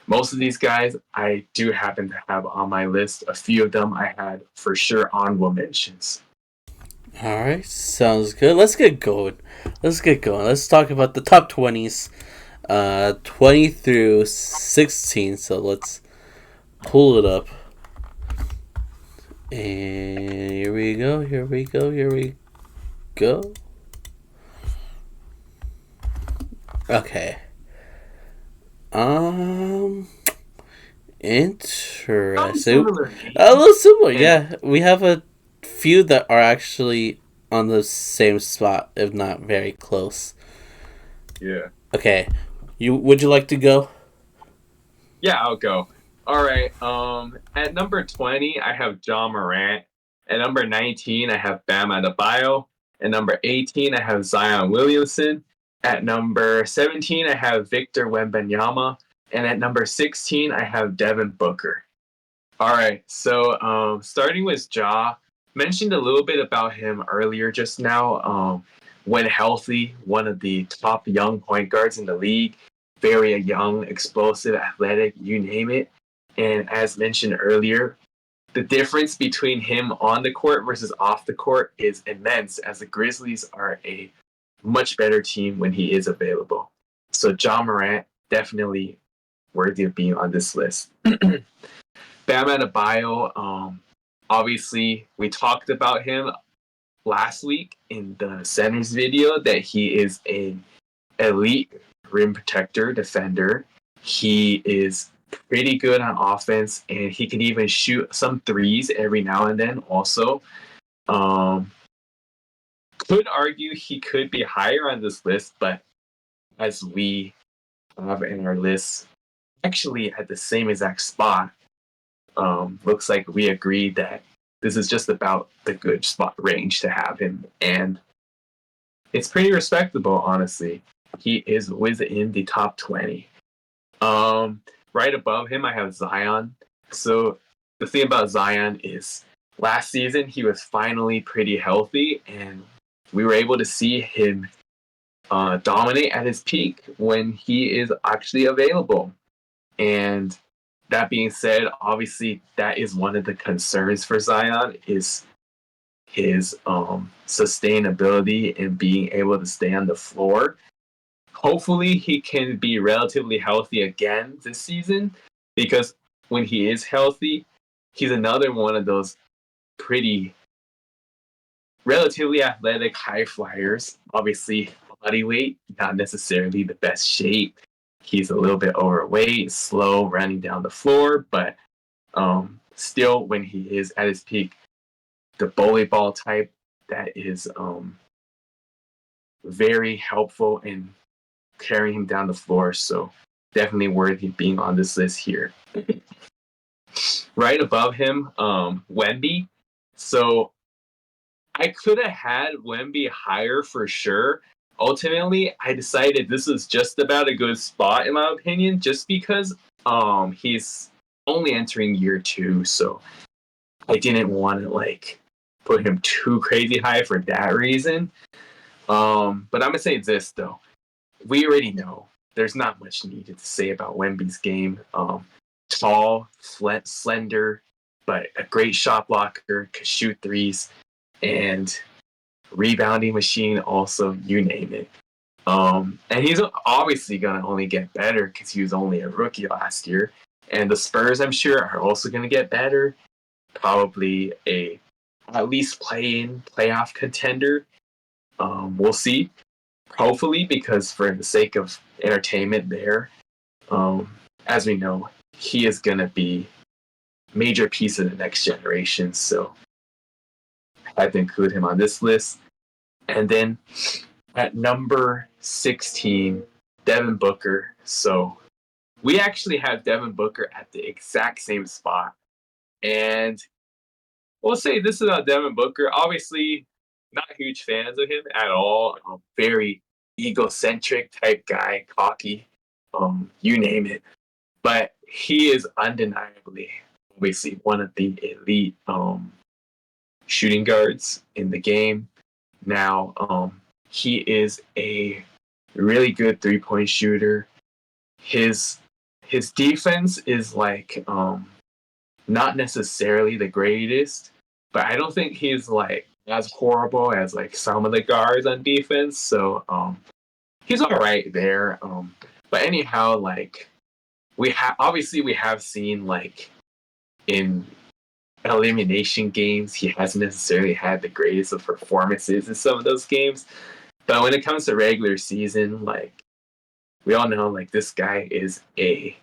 most of these guys I do happen to have on my list. A few of them I had for sure honorable mentions. All right, sounds good. Let's get going. Let's talk about the top 20s, 20 through 16. So let's pull it up. And here we go. Okay. Um, Some interesting. similar A names, little similar, and yeah. We have a few that are actually on the same spot, if not very close. yeah. Okay, would you like to go? Yeah, I'll go. All right. At number 20, I have John Morant. At number 19, I have Bam Adebayo. At number 18, I have Zion Williamson. At number 17, I have Victor Wembanyama. And at number 16, I have Devin Booker. All right. So starting with Ja, mentioned a little bit about him earlier just now. When healthy, one of the top young point guards in the league, very young, explosive, athletic, you name it. And as mentioned earlier, the difference between him on the court versus off the court is immense, as the Grizzlies are a much better team when he is available. So Ja Morant, definitely worthy of being on this list. Bam Adebayo, obviously, we talked about him last week in the centers video that he is an elite rim protector, defender. He is pretty good on offense, and he can even shoot some threes every now and then also. Um, could argue he could be higher on this list, but as we have in our list, actually at the same exact spot, looks like we agreed that this is just about the good spot range to have him, and it's pretty respectable, honestly. He is within the top 20. Right above him, I have Zion. So the thing about Zion is last season he was finally pretty healthy, and we were able to see him dominate at his peak when he is actually available. And that being said, obviously that is one of the concerns for Zion is his sustainability and being able to stay on the floor. Hopefully he can be relatively healthy again this season, because when he is healthy, he's another one of those pretty relatively athletic high flyers. Obviously, body weight, not necessarily the best shape. He's a little bit overweight, slow running down the floor, but still, when he is at his peak, the bully ball type that is very helpful in carrying him down the floor. So definitely worthy being on this list here. Right above him, Wemby. So I could have had Wemby higher for sure. Ultimately, I decided this is just about a good spot in my opinion, just because he's only entering year 2, so I didn't want to like put him too crazy high for that reason. But I'm gonna say this though, we already know there's not much needed to say about Wemby's game. Tall, slender, but a great shot blocker, could shoot threes, and rebounding machine also, you name it. And he's obviously going to only get better because he was only a rookie last year. And the Spurs, I'm sure, are also going to get better. Probably a at least play-in, playoff contender. We'll see. Hopefully, because for the sake of entertainment there, um, as we know, he is going to be a major piece of the next generation. So I had to include him on this list. And then at number 16, Devin Booker. So we actually have Devin Booker at the exact same spot. And we'll say this about Devin Booker. Obviously, not huge fans of him at all. Very egocentric type guy, cocky, you name it. But he is undeniably, obviously, one of the elite shooting guards in the game. Now, he is a really good 3-point shooter. His his defense is like not necessarily the greatest, but I don't think he's like as horrible as like some of the guards on defense. So he's all right there. But anyhow, like we have seen like in elimination games, he hasn't necessarily had the greatest of performances in some of those games. But when it comes to regular season, like we all know, like this guy is a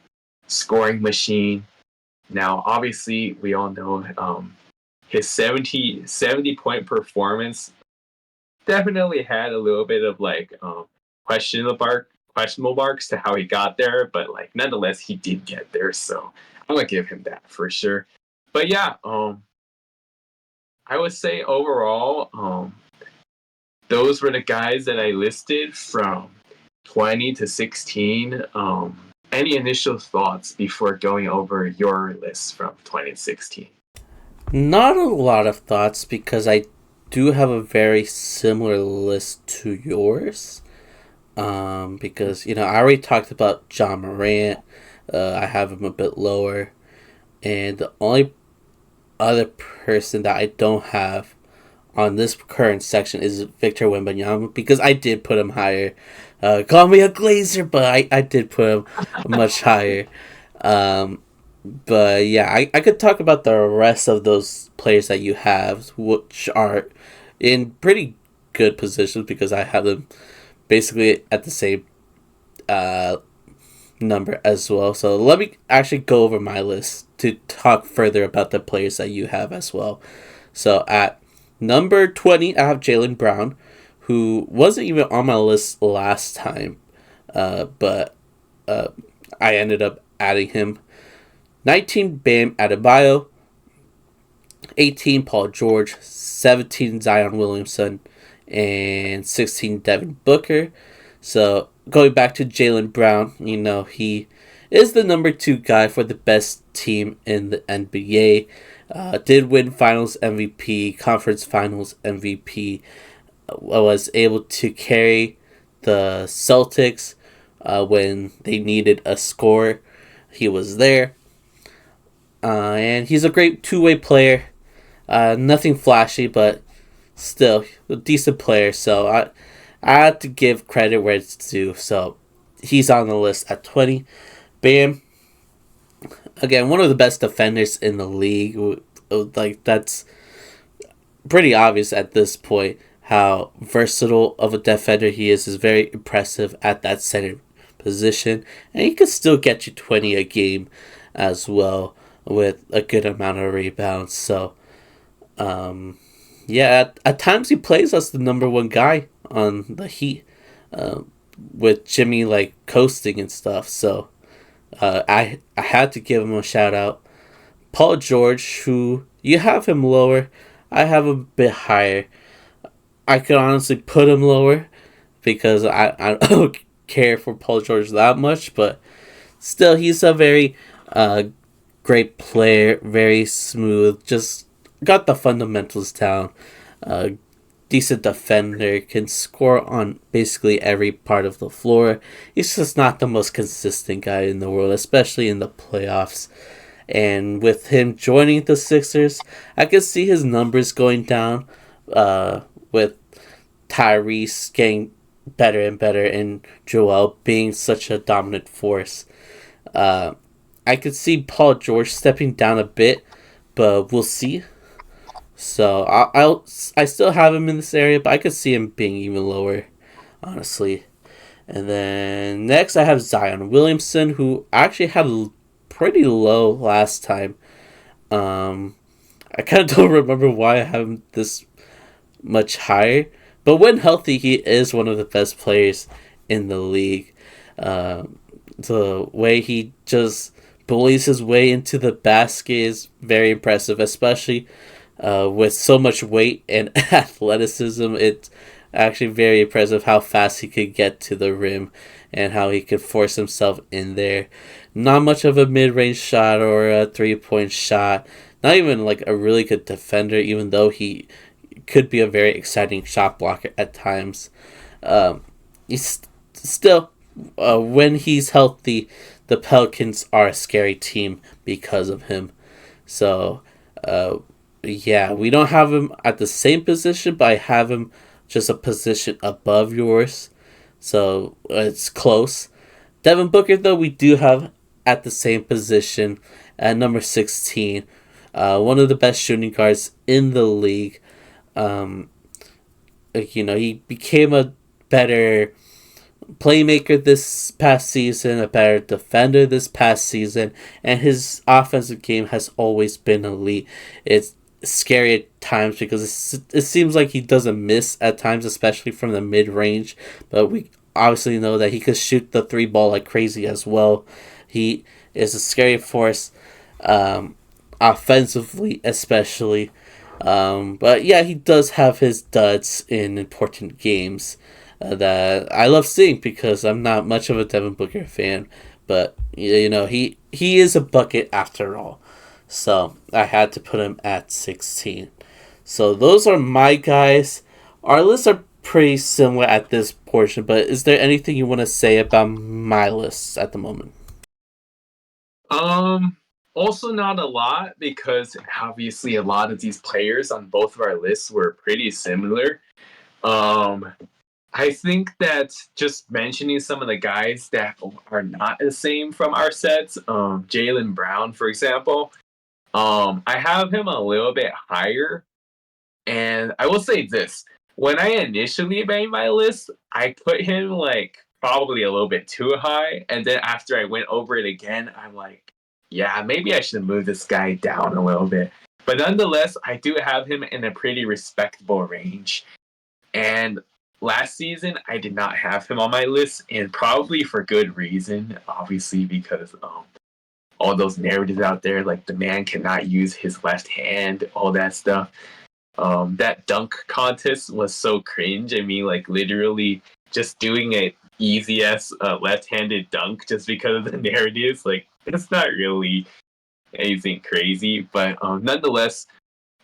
scoring machine. Now, obviously, we all know his 70 point performance definitely had a little bit of like questionable marks to how he got there, but like nonetheless, he did get there. So I'm gonna give him that for sure. But yeah, I would say overall, those were the guys that I listed from 20 to 16. any initial thoughts before going over your list from 2016? Not a lot of thoughts because I do have a very similar list to yours. Because I already talked about John Morant. I have him a bit lower, and the only other person that I don't have on this current section is Victor Wembanyama because I did put him higher. Call me a glazer, but I did put him much higher. But yeah, I could talk about the rest of those players that you have, which are in pretty good positions because I have them basically at the same number as well. So let me actually go over my list to talk further about the players that you have as well. So at number 20, I have Jaylen Brown, who wasn't even on my list last time, but I ended up adding him. 19, Bam Adebayo. 18, Paul George. 17, Zion Williamson. And 16, Devin Booker. So going back to Jaylen Brown, he is the number 2 guy for the best team in the NBA. Did win Finals MVP, Conference Finals MVP. Was able to carry the Celtics when they needed a scorer. He was there. And he's a great two-way player. Nothing flashy, but still a decent player. So I had to give credit where it's due. So he's on the list at 20. Bam. Again, one of the best defenders in the league. Like, that's pretty obvious at this point how versatile of a defender he is very impressive at that center position. And he could still get you 20 a game as well with a good amount of rebounds. So, yeah, at times he plays as the number 1 guy on the Heat with Jimmy, like, coasting and stuff. So, I had to give him a shout out. Paul George, who you have him lower, I have him a bit higher. I could honestly put him lower because I don't care for Paul George that much, but still, he's a very great player, very smooth, just got the fundamentals down. Decent defender, can score on basically every part of the floor. He's just not the most consistent guy in the world, especially in the playoffs. And with him joining the Sixers, I could see his numbers going down with Tyrese getting better and better and Joel being such a dominant force. I could see Paul George stepping down a bit, but we'll see. So I still have him in this area, but I could see him being even lower, honestly. And then next I have Zion Williamson, who I actually had pretty low last time. I kind of don't remember why I have him this much higher, but when healthy, he is one of the best players in the league. The way he just bullies his way into the basket is very impressive, especially with so much weight and athleticism. It's actually very impressive how fast he could get to the rim and how he could force himself in there. Not much of a mid-range shot or a three-point shot. Not even like a really good defender, even though he could be a very exciting shot blocker at times. He's still, when he's healthy, the Pelicans are a scary team because of him. So, yeah, we don't have him at the same position, but I have him just a position above yours. So, it's close. Devin Booker, though, we do have at the same position at number 16. One of the best shooting guards in the league. He became a better playmaker this past season, a better defender this past season, and his offensive game has always been elite. It's scary at times because it seems like he doesn't miss at times, especially from the mid-range, but we obviously know that he could shoot the 3 ball like crazy as well. He is a scary force, offensively especially. But yeah, he does have his duds in important games that I love seeing because I'm not much of a Devin Booker fan. But You know, he is a bucket after all. So I had to put him at 16. So those are my guys. Our lists are pretty similar at this portion, but is there anything you want to say about my lists at the moment? Um, Also not a lot because obviously a lot of these players on both of our lists were pretty similar. Um, I think that just mentioning some of the guys that are not the same from our sets, Jaylen Brown, for example, I have him a little bit higher. And I will say this: when I initially made my list, I put him like probably a little bit too high, and then after I went over it again, I'm like, yeah, maybe I should move this guy down a little bit. But nonetheless, I do have him in a pretty respectable range. And last season, I did not have him on my list, and probably for good reason. Obviously, because all those narratives out there, like the man cannot use his left hand, all that stuff. That dunk contest was so cringe. I mean, like literally just doing a easy ass left-handed dunk just because of the narratives. Like it's not really anything crazy, but nonetheless,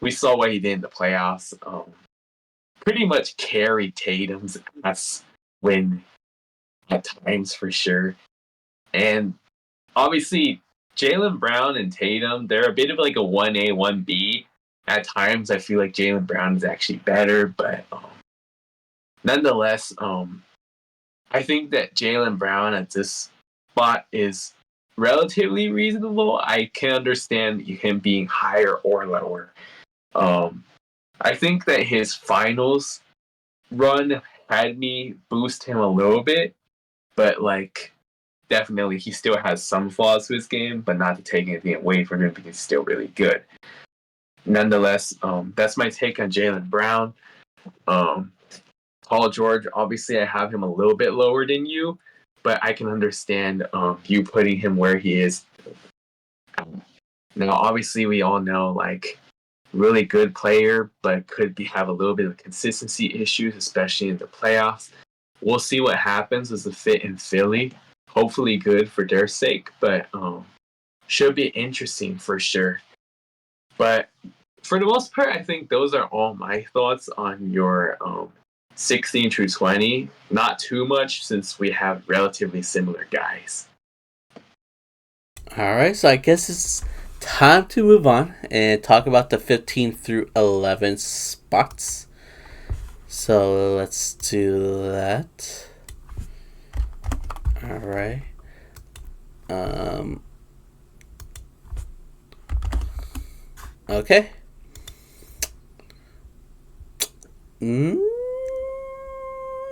we saw what he did in the playoffs. Pretty much carried Tatum's ass win at times for sure, and obviously Jaylen Brown and Tatum, they're a bit of like a 1A, 1B. At times, I feel like Jaylen Brown is actually better, but nonetheless, I think that Jaylen Brown at this spot is relatively reasonable. I can understand him being higher or lower. Um, I think that his finals run had me boost him a little bit, but like definitely he still has some flaws to his game, but not to take anything away from him because he's still really good. Nonetheless, that's my take on Jaylen Brown. Um, Paul George, obviously, I have him a little bit lower than you, but I can understand you putting him where he is. Now, obviously, we all know like really good player, but could have a little bit of consistency issues, especially in the playoffs. We'll see what happens as a fit in Philly. Hopefully, good for their sake, but should be interesting for sure. But for the most part, I think those are all my thoughts on your 16 through 20. Not too much since we have relatively similar guys. All right, so I guess it's time to move on and talk about the 15 through 11 spots. So let's do that. All right. Um. Okay. Mm,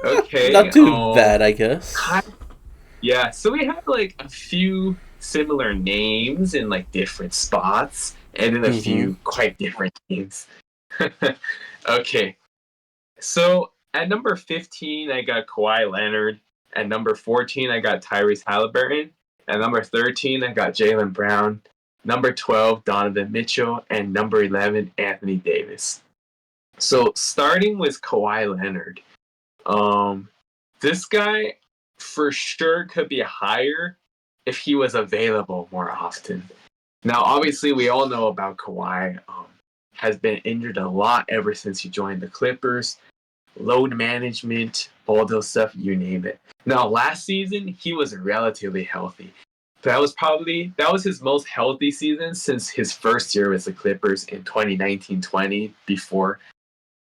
Okay. not too bad, I guess. Yeah. So we have like a few similar names in like different spots, and then a Mm-hmm. few quite different names. Okay. So at number 15, I got Kawhi Leonard. At number 14, I got Tyrese Halliburton. At number 13, I got Jaylen Brown. Number 12, Donovan Mitchell. And number 11, Anthony Davis. So starting with Kawhi Leonard, um, this guy for sure could be higher if he was available more often. Now, obviously, we all know about Kawhi. Has been injured a lot ever since he joined the Clippers. Load management, all those stuff, you name it. Now, last season he was relatively healthy. That was his most healthy season since his first year with the Clippers in 2019-20, before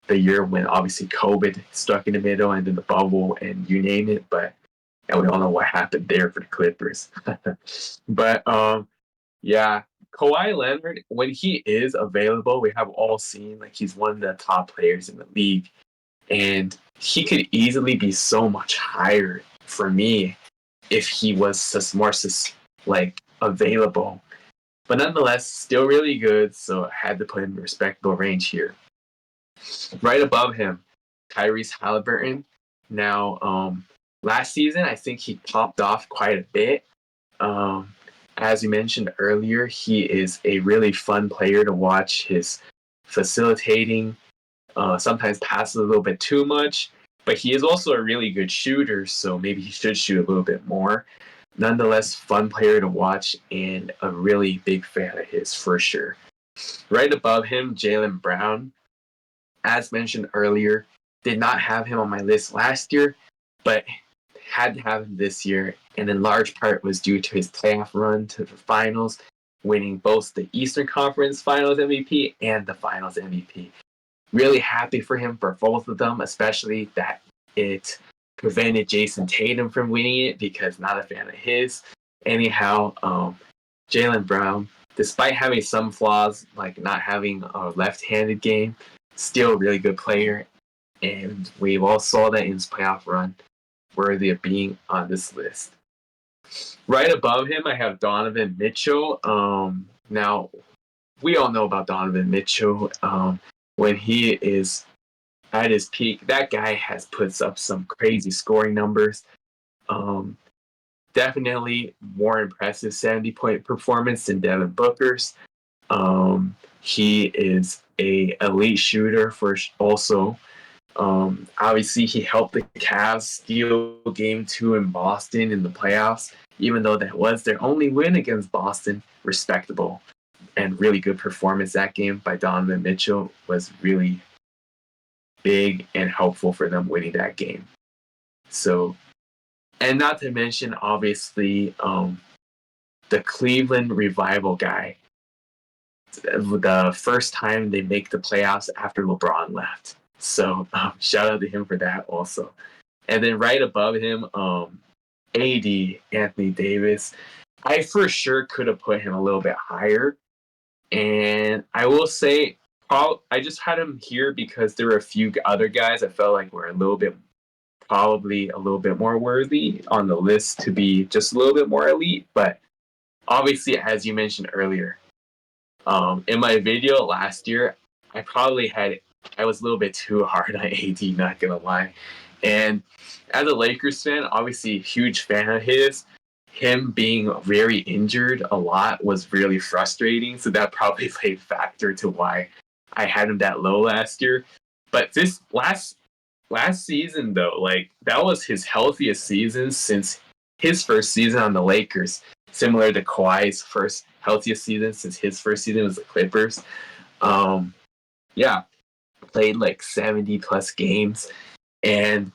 the year when obviously COVID stuck in the middle and then the bubble and you name it. But and we all know what happened there for the Clippers. But yeah, Kawhi Leonard, when he is available, we have all seen like he's one of the top players in the league, and he could easily be so much higher for me if he was just more like available. But nonetheless, still really good. So I had to put him in respectable range here. Right above him, Tyrese Halliburton. Now, last season I think he popped off quite a bit. Um, as you mentioned earlier, he is a really fun player to watch. His facilitating, sometimes passes a little bit too much, but he is also a really good shooter, so maybe he should shoot a little bit more. nonetheless fun player to watch and a really big fan of his for sure. Right above him, Jaylen Brown. As mentioned earlier, did not have him on my list last year, but had to have him this year, and in large part was due to his playoff run to the finals, winning both the Eastern Conference Finals MVP and the Finals MVP. Really happy for him for both of them, especially that it prevented Jason Tatum from winning it because not a fan of his. Anyhow, Jaylen Brown, despite having some flaws like not having a left-handed game, still a really good player, and we all saw that in his playoff run, worthy of being on this list. Right above him, I have Donovan Mitchell. Now, we all know about Donovan Mitchell. When he is at his peak, that guy has puts up some crazy scoring numbers. Definitely more impressive 70-point performance than Devin Booker's. He is a elite shooter for also. Obviously, he helped the Cavs steal Game 2 in Boston in the playoffs, even though that was their only win against Boston. Respectable and really good performance that game by Donovan Mitchell was really big and helpful for them winning that game. So, and not to mention, obviously, the Cleveland Revival guy. The first time they make the playoffs after LeBron left. So shout out to him for that also. And then right above him, AD, Anthony Davis. I for sure could have put him a little bit higher. And I will say, I just had him here because there were a few other guys I felt like were probably a little bit more worthy on the list to be just a little bit more elite. But obviously, as you mentioned earlier, in my video last year, I was a little bit too hard on AD, not gonna lie. And as a Lakers fan, obviously a huge fan of his. Him being very injured a lot was really frustrating. So that probably played factor to why I had him that low last year. But this last season though, like that was his healthiest season since his first season on the Lakers, similar to Kawhi's first healthiest season since his first season was the Clippers. Yeah, played like 70 plus games, and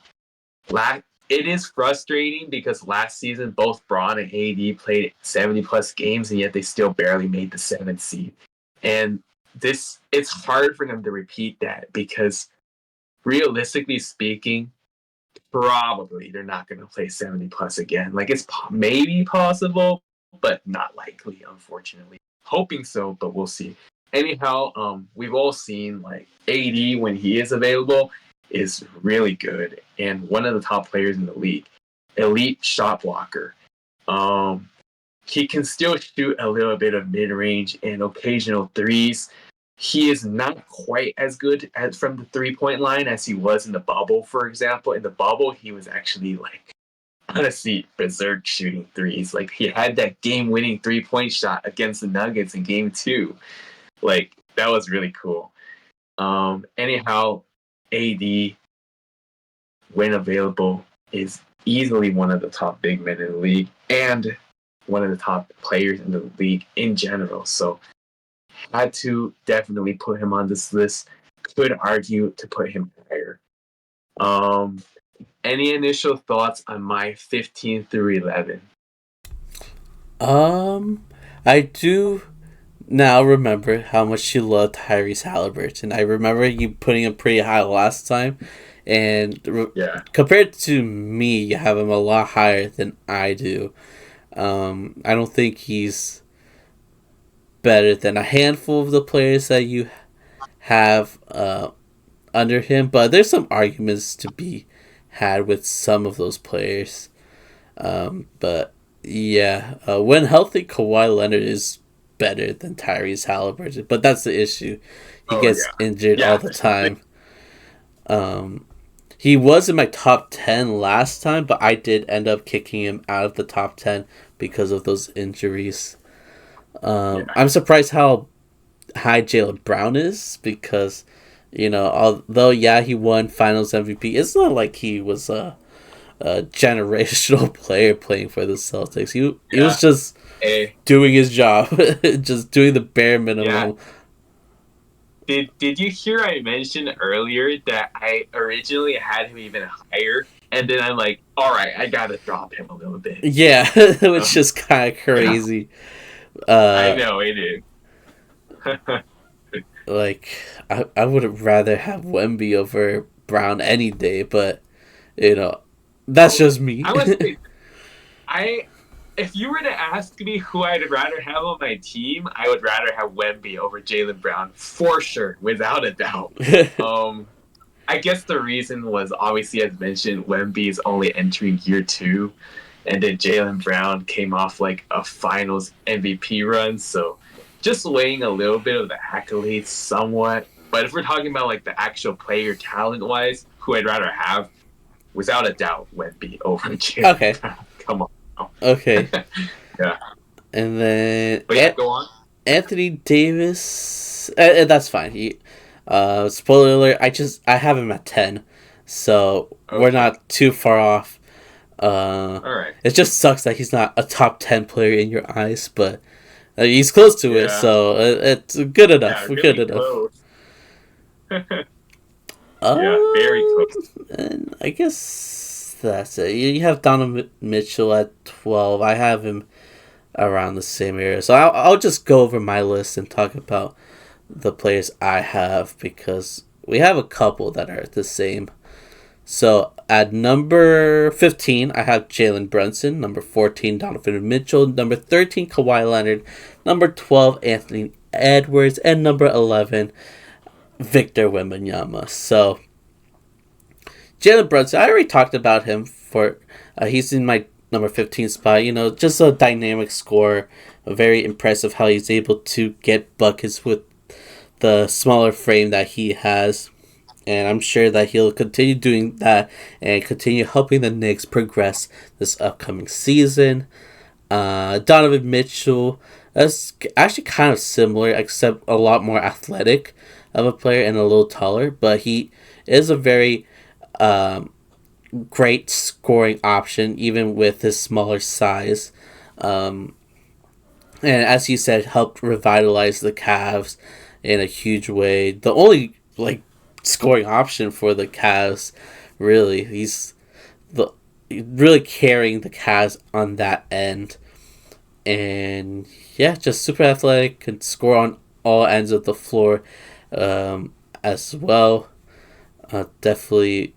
it is frustrating because last season both Braun and AD played 70 plus games, and yet they still barely made the 7th seed. And it's hard for them to repeat that because realistically speaking, probably they're not going to play 70 plus again. Like it's maybe possible, but not likely, unfortunately. Hoping so, but we'll see. Anyhow, we've all seen like AD when he is available is really good and one of the top players in the league. Elite shot blocker. He can still shoot a little bit of mid-range and occasional threes. He is not quite as good as from the 3-point line as he was in the bubble, for example. In the bubble, he was actually like honestly berserk shooting threes. Like he had that game-winning 3-point shot against the Nuggets in Game 2. Like that was really cool. Anyhow, AD, when available, is easily one of the top big men in the league and one of the top players in the league in general. So had to definitely put him on this list. Could argue to put him higher. Any initial thoughts on my 15 through 11? I do now remember how much you love Tyrese Halliburton. I remember you putting him pretty high last time, and Yeah. compared to me, you have him a lot higher than I do. I don't think he's better than a handful of the players that you have under him, but there's some arguments to be had with some of those players. But yeah, when healthy, Kawhi Leonard is better than Tyrese Halliburton, but that's the issue. He gets injured all the time. He was in my top 10 last time, but I did end up kicking him out of the top 10 because of those injuries. I'm surprised how high Jaylen Brown is because, although, he won Finals MVP, it's not like he was a a generational player playing for the Celtics. He Yeah. was just doing his job, just doing the bare minimum. Yeah. Did you hear I mentioned earlier that I originally had him even higher, and then I'm like, all right, I gotta drop him a little bit. Yeah, which is kind of crazy. I know it is. Like I would rather have Wemby over Brown any day, but you know, that's just me. I was if you were to ask me who I'd rather have on my team, I would rather have Wemby over Jaylen Brown for sure, without a doubt. I guess the reason was obviously, as mentioned, Wemby is only entering year 2, and then Jaylen Brown came off like a Finals MVP run, so just weighing a little bit of the accolades somewhat. But if we're talking about like the actual player talent wise, who I'd rather have, without a doubt, Wemby over Jaylen Okay. Brown. Come on. Okay. Yeah. And then But yeah, go on. Anthony Davis. That's fine. Spoiler alert. I have him at 10, so we're not too far off. All right. It just sucks that he's not a top 10 player in your eyes, but he's close to it, so it's good enough. Yeah, We're really good close. enough. Yeah, very close. And I guess that's it. You have Donovan Mitchell at 12. I have him around the same area. So I'll just go over my list and talk about the players I have, because we have a couple that are the same. So at number 15, I have Jalen Brunson. Number 14, Donovan Mitchell. Number 13, Kawhi Leonard. Number 12, Anthony Edwards. And number 11, Victor Wembanyama. So Jalen Brunson, I already talked about him for he's in my number 15 spot. You know, just a dynamic scorer. Very impressive how he's able to get buckets with the smaller frame that he has. And I'm sure that he'll continue doing that and continue helping the Knicks progress this upcoming season. Donovan Mitchell is actually kind of similar, except a lot more athletic of a player and a little taller. But he is a very great scoring option, even with his smaller size. And as you said, helped revitalize the Cavs in a huge way. The only scoring option for the Cavs, really. He's really carrying the Cavs on that end. And yeah, just super athletic, can score on all ends of the floor as well. Definitely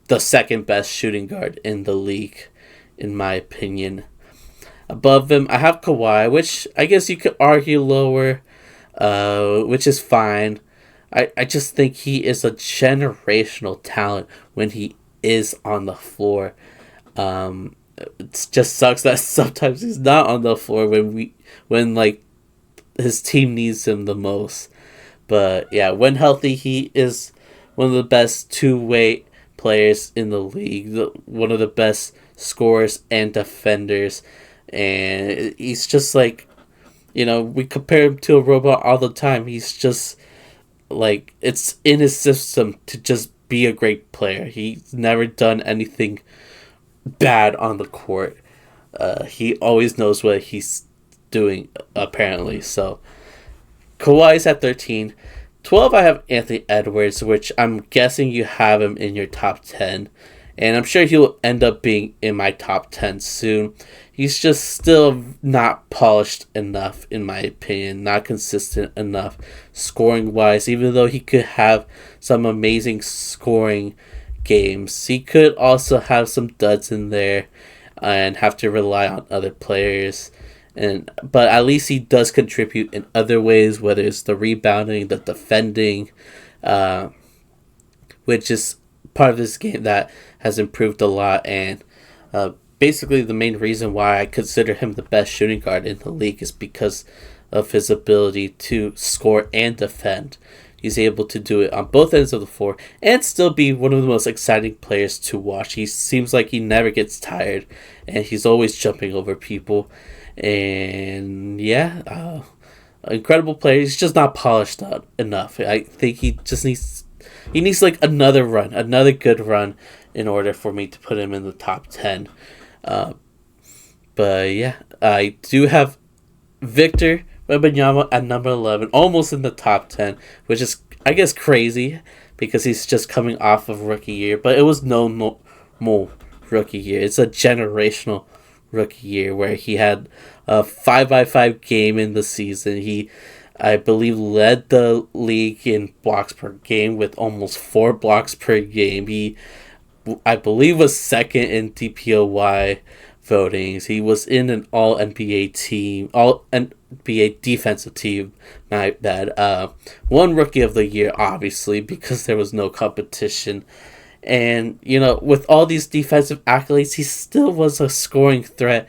the second best shooting guard in the league, in my opinion. Above him, I have Kawhi, which I guess you could argue lower, which is fine. I just think he is a generational talent when he is on the floor. It just sucks that sometimes he's not on the floor when his team needs him the most. But yeah, when healthy, he is one of the best two-way players in the league, one of the best scorers and defenders, and he's just we compare him to a robot all the time. He's just it's in his system to just be a great player. He's never done anything bad on the court. He always knows what he's doing, apparently. So Kawhi's at 13. 12, I have Anthony Edwards, which I'm guessing you have him in your top 10. And I'm sure he'll end up being in my top 10 soon. He's just still not polished enough, in my opinion. Not consistent enough scoring-wise. Even though he could have some amazing scoring games, he could also have some duds in there and have to rely on other players. But at least he does contribute in other ways, whether it's the rebounding, the defending, which is part of this game that has improved a lot. And basically the main reason why I consider him the best shooting guard in the league is because of his ability to score and defend. He's able to do it on both ends of the floor and still be one of the most exciting players to watch. He seems like he never gets tired, and he's always jumping over people. And yeah, incredible player. He's just not polished enough. I think he just needs he needs like another run, another good run, in order for me to put him in the top 10. Uh, but yeah, I do have Victor Wembanyama at number 11, almost in the top 10, which is, I guess, crazy because he's just coming off of rookie year. But it was no more rookie year. It's a generational rookie year where he had a 5x5 game in the season. He, I believe, led the league in blocks per game with almost 4 blocks per game. He, I believe, was second in DPOY votings. He was in an All NBA team, All NBA defensive team. My bad. One Rookie of the Year, obviously, because there was no competition. And with all these defensive accolades, he still was a scoring threat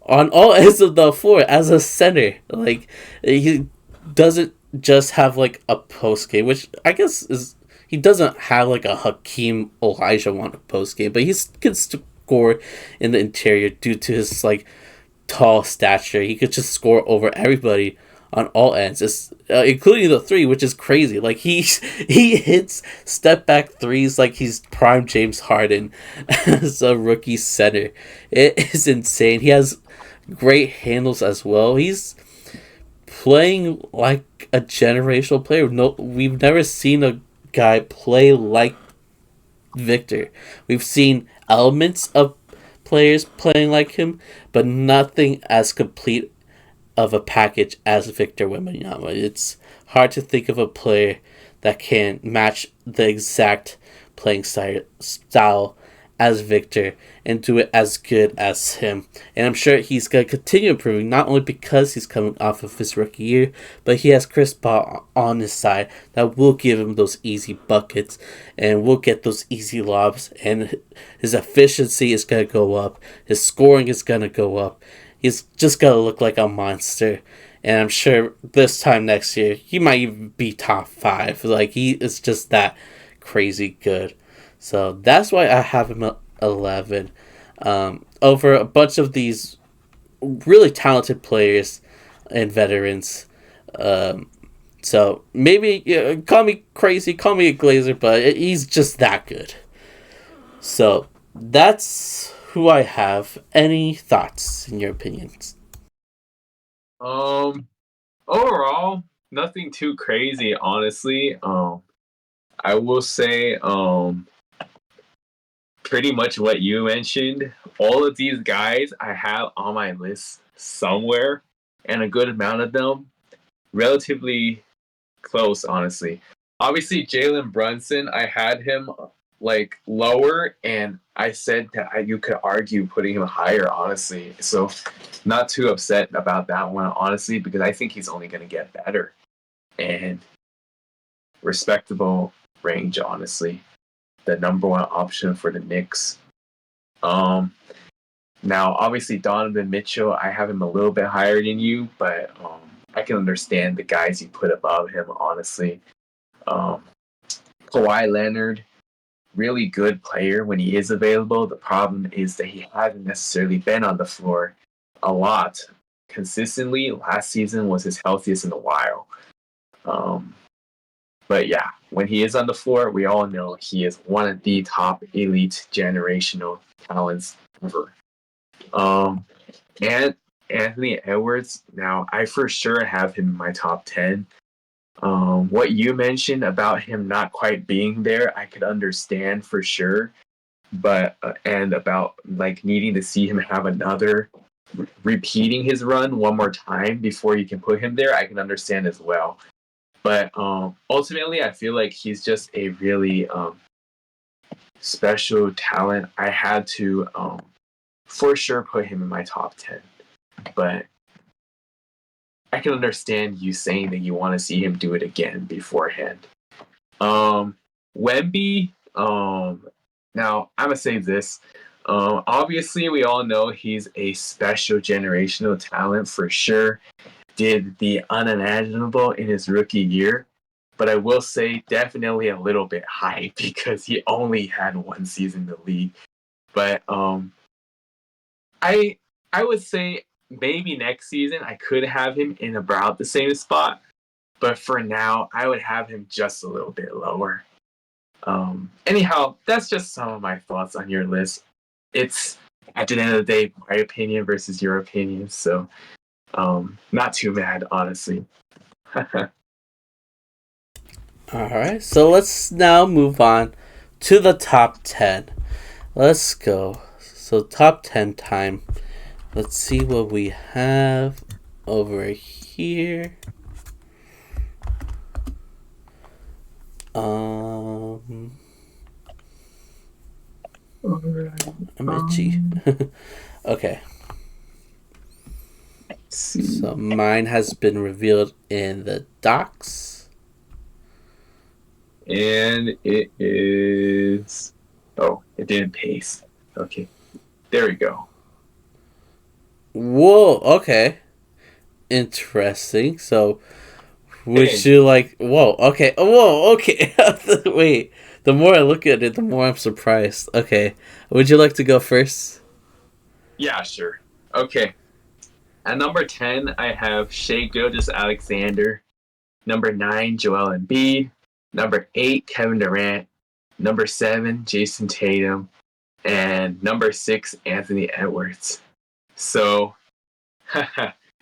on all ends of the floor as a center. Like, he doesn't just have like a post game, which I guess is, he doesn't have like a Hakeem Olajuwon post game, but he can score in the interior due to his like tall stature. He could just score over everybody on all ends, including the three, which is crazy. Like he hits step back threes like he's prime James Harden as a rookie center. It is insane. He has great handles as well. He's playing like a generational player. No, we've never seen a guy play like Victor. We've seen elements of players playing like him, but nothing as complete of a package as Victor Wembanyama. It's hard to think of a player that can match the exact playing style as Victor and do it as good as him. And I'm sure he's going to continue improving, not only because he's coming off of his rookie year, but he has Chris Paul on his side that will give him those easy buckets and will get those easy lobs, and his efficiency is going to go up. His scoring is going to go up. He's just going to look like a monster. And I'm sure this time next year, he might even be top 5. Like, he is just that crazy good. So that's why I have him at 11. Over a bunch of these really talented players and veterans. So maybe, call me crazy, call me a glazer, but he's just that good. So that's who I have. Any thoughts in your opinions? Overall, nothing too crazy, honestly. I will say, pretty much what you mentioned. All of these guys I have on my list somewhere, and a good amount of them relatively close, honestly. Obviously, Jalen Brunson, I had him like lower, and I said that you could argue putting him higher, honestly. So, not too upset about that one, honestly, because I think he's only going to get better and respectable range, honestly. The number one option for the Knicks. Now, obviously, Donovan Mitchell, I have him a little bit higher than you, but I can understand the guys you put above him, honestly. Kawhi Leonard, really good player when he is available. The problem is that he hasn't necessarily been on the floor a lot consistently. Last season was his healthiest in a while. But yeah, when he is on the floor, we all know he is one of the top elite generational talents ever. And Anthony Edwards, now I for sure have him in my top 10. What you mentioned about him not quite being there, I could understand for sure. But, and about like needing to see him have another repeating his run one more time before you can put him there, I can understand as well. But ultimately, I feel like he's just a really special talent. I had to for sure put him in my top 10. But I can understand you saying that you want to see him do it again beforehand. Wemby, now I'm going to say this. Obviously, we all know he's a special generational talent for sure. Did the unimaginable in his rookie year. But I will say definitely a little bit high because he only had one season in the league. But I would say maybe next season I could have him in about the same spot. But for now, I would have him just a little bit lower. Anyhow, that's just some of my thoughts on your list. It's at the end of the day my opinion versus your opinion, so not too bad, honestly. Alright, so let's now move on to the top 10. Let's go. So, top 10 time. Let's see what we have over here. I'm itchy. Okay. So mine has been revealed in the docs. And it is. Oh, it didn't paste. Okay. There we go. Whoa, okay. Interesting. So, would Hey, you like. Whoa, okay. Whoa, okay. Wait. The more I look at it, the more I'm surprised. Okay. Would you like to go first? yeah, sure. Okay. At number 10, I have Shea Gilgeous-Alexander. Number 9, Joel Embiid. Number 8, Kevin Durant. Number 7, Jason Tatum. And number 6, Anthony Edwards. So,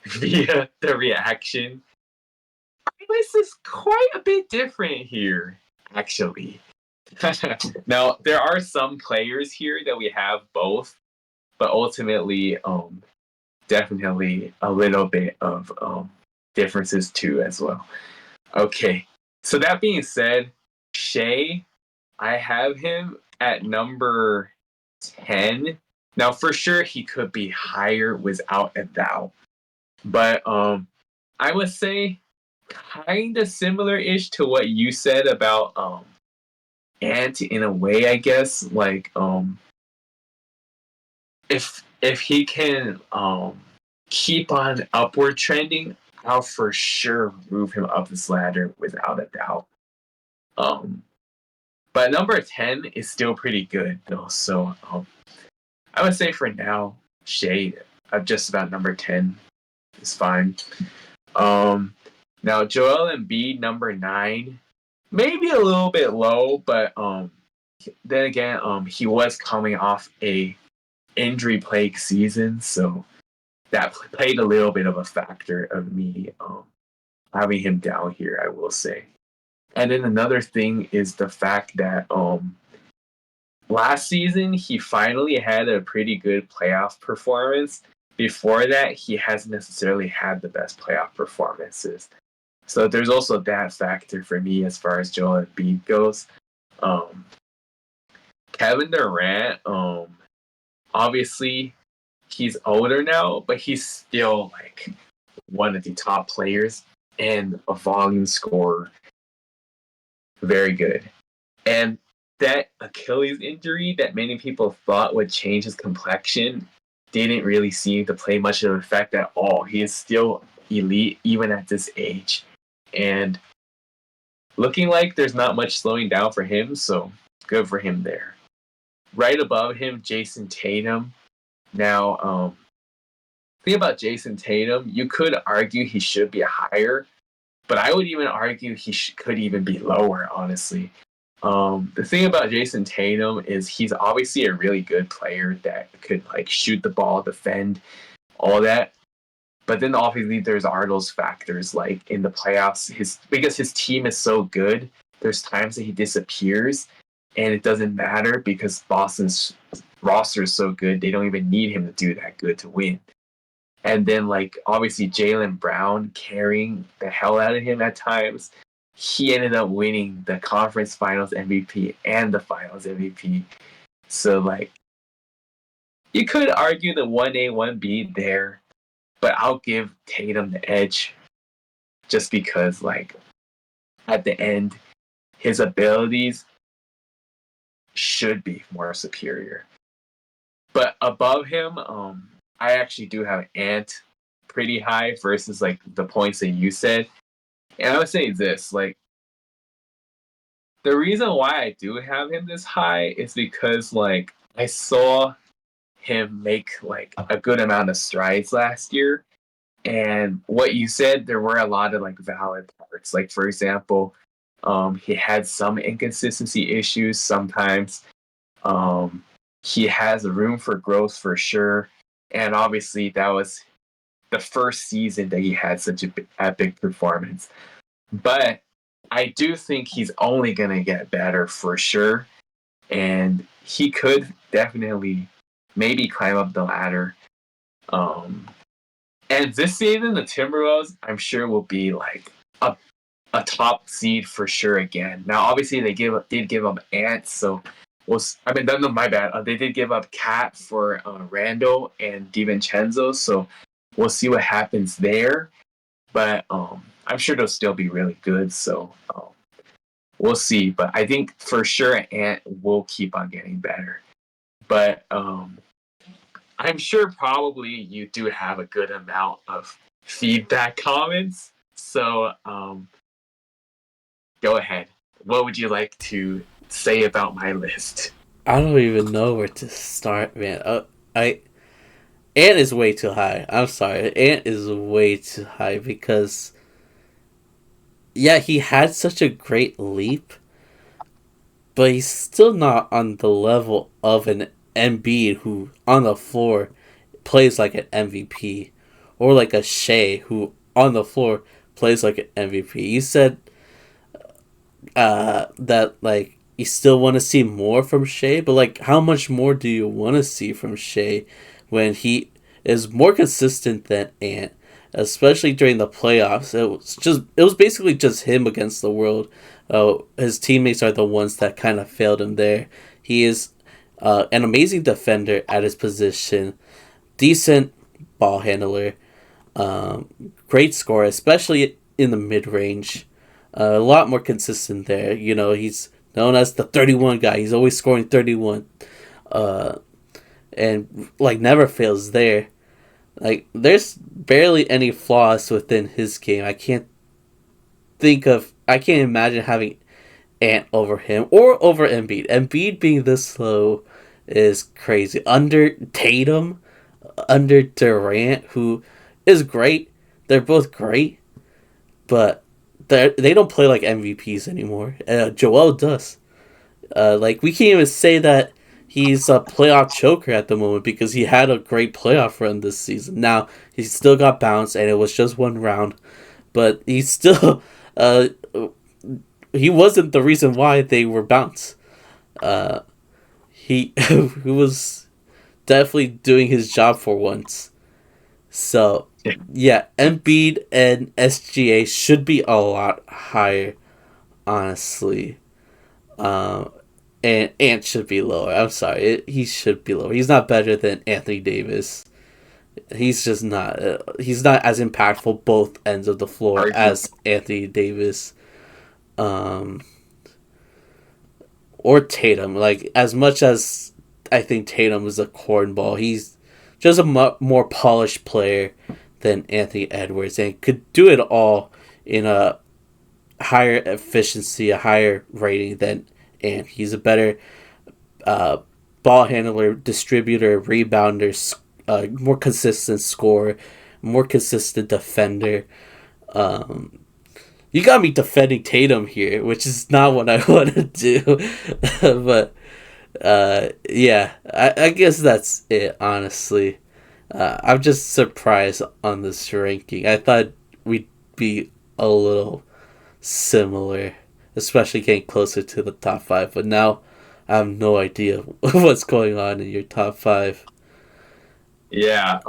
via the reaction, my list is quite a bit different here, actually. Now, there are some players here that we have both, but ultimately, definitely a little bit of differences too as well. Okay, so that being said, Shea, I have him at number 10. Now, for sure, he could be higher without a doubt, but I would say kind of similar-ish to what you said about Ant in a way, I guess. Like if he can keep on upward trending, I'll for sure move him up this ladder without a doubt. Um, but number 10 is still pretty good though. So I would say for now, Shade of just about number 10 is fine. Um, Now Joel Embiid number 9, maybe a little bit low, but then again, he was coming off a injury plagued season, so that played a little bit of a factor of me having him down here, I will say. And then another thing is the fact that last season he finally had a pretty good playoff performance. Before that, he hasn't necessarily had the best playoff performances. So there's also that factor for me as far as Joel Embiid goes. Um, Kevin Durant, obviously he's older now, but he's still like one of the top players and a volume scorer. Very good. And that Achilles injury that many people thought would change his complexion didn't really seem to play much of an effect at all. He is still elite even at this age. And looking like there's not much slowing down for him, so good for him there. Right above him, Jason Tatum. Now, thing about Jason Tatum, you could argue he should be higher, but I would even argue he could even be lower, honestly. The thing about Jason Tatum is he's obviously a really good player that could like shoot the ball, defend, all that. But then obviously are those factors like in the playoffs, because his team is so good, there's times that he disappears and it doesn't matter because Boston's roster is so good, they don't even need him to do that good to win. And then like obviously Jaylen Brown carrying the hell out of him at times. He ended up winning the conference finals MVP and the finals MVP. So like you could argue the 1A, 1B there, but I'll give Tatum the edge just because like at the end his abilities should be more superior. But above him, I actually do have Ant pretty high versus like the points that you said. And I would say this, like the reason why I do have him this high is because like I saw him make like a good amount of strides last year. And what you said, there were a lot of like valid parts. Like for example, He had some inconsistency issues sometimes. Um, he has room for growth for sure. And obviously, that was the first season that he had such an epic performance. But I do think he's only going to get better for sure. And he could definitely maybe climb up the ladder. Um, and this season, the Timberwolves, I'm sure, will be like a top seed for sure again. Now, obviously, they did give up Ant, so no, my bad. They did give up Cat for Randall and DiVincenzo, so we'll see what happens there. But I'm sure they'll still be really good. So we'll see. But I think for sure Ant will keep on getting better. But I'm sure probably you do have a good amount of feedback comments. So go ahead. What would you like to say about my list? I don't even know where to start, man. I Ant is way too high. I'm sorry, Ant is way too high because yeah, he had such a great leap, but he's still not on the level of an Embiid who on the floor plays like an MVP, or like a Shea who on the floor plays like an MVP. You said that like you still want to see more from Shea, but like how much more do you want to see from Shea when he is more consistent than Ant, especially during the playoffs? It was basically just him against the world. His teammates are the ones that kind of failed him there. He is an amazing defender at his position, decent ball handler, great scorer, especially in the mid range. A lot more consistent there. You know, he's known as the 31 guy. He's always scoring 31. Uh, and, like, never fails there. Like, there's barely any flaws within his game. I can't imagine having Ant over him or over Embiid. Embiid being this low is crazy. Under Tatum, under Durant, who is great. They're both great, but they don't play like MVPs anymore. Joel does. Like we can't even say that he's a playoff choker at the moment because he had a great playoff run this season. Now he still got bounced, and it was just one round, but he's still he wasn't the reason why they were bounced. He he was definitely doing his job for once. So yeah, Embiid and SGA should be a lot higher, honestly. Um, and Ant should be lower. I'm sorry, he should be lower. He's not better than Anthony Davis. He's just not. He's not as impactful both ends of the floor as Anthony Davis, um, or Tatum. Like as much as I think Tatum is a cornball, he's just a more polished player than Anthony Edwards and could do it all in a higher efficiency, a higher rating than Ant. He's a better uh, ball handler, distributor, rebounder, more consistent scorer, more consistent defender. Um, you got me defending Tatum here, which is not what I want to do. But yeah, I guess that's it, honestly. I'm just surprised on this ranking. I thought we'd be a little similar, especially getting closer to the top five. But now I have no idea what's going on in your top five. Yeah,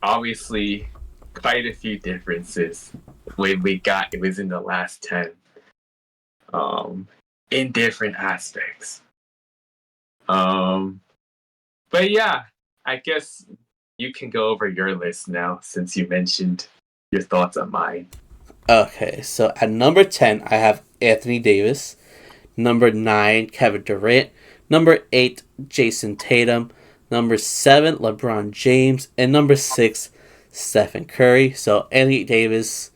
obviously quite a few differences when we got it was in the last 10 in different aspects. But yeah, I guess you can go over your list now since you mentioned your thoughts on mine. Okay, so at number 10, I have Anthony Davis. Number 9, Kevin Durant. Number 8, Jason Tatum. Number 7, LeBron James. And number 6, Stephen Curry. So Anthony Davis,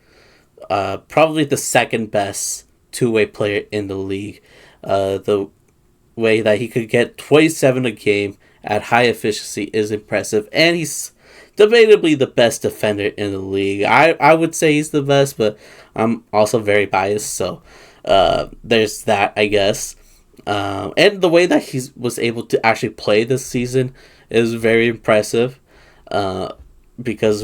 probably the second best two-way player in the league. The way that he could get 27 a game at high efficiency is impressive. And he's debatably the best defender in the league. I would say he's the best, but I'm also very biased, so There's that, I guess. And the way that he was able to actually play this season is very impressive. Uh, because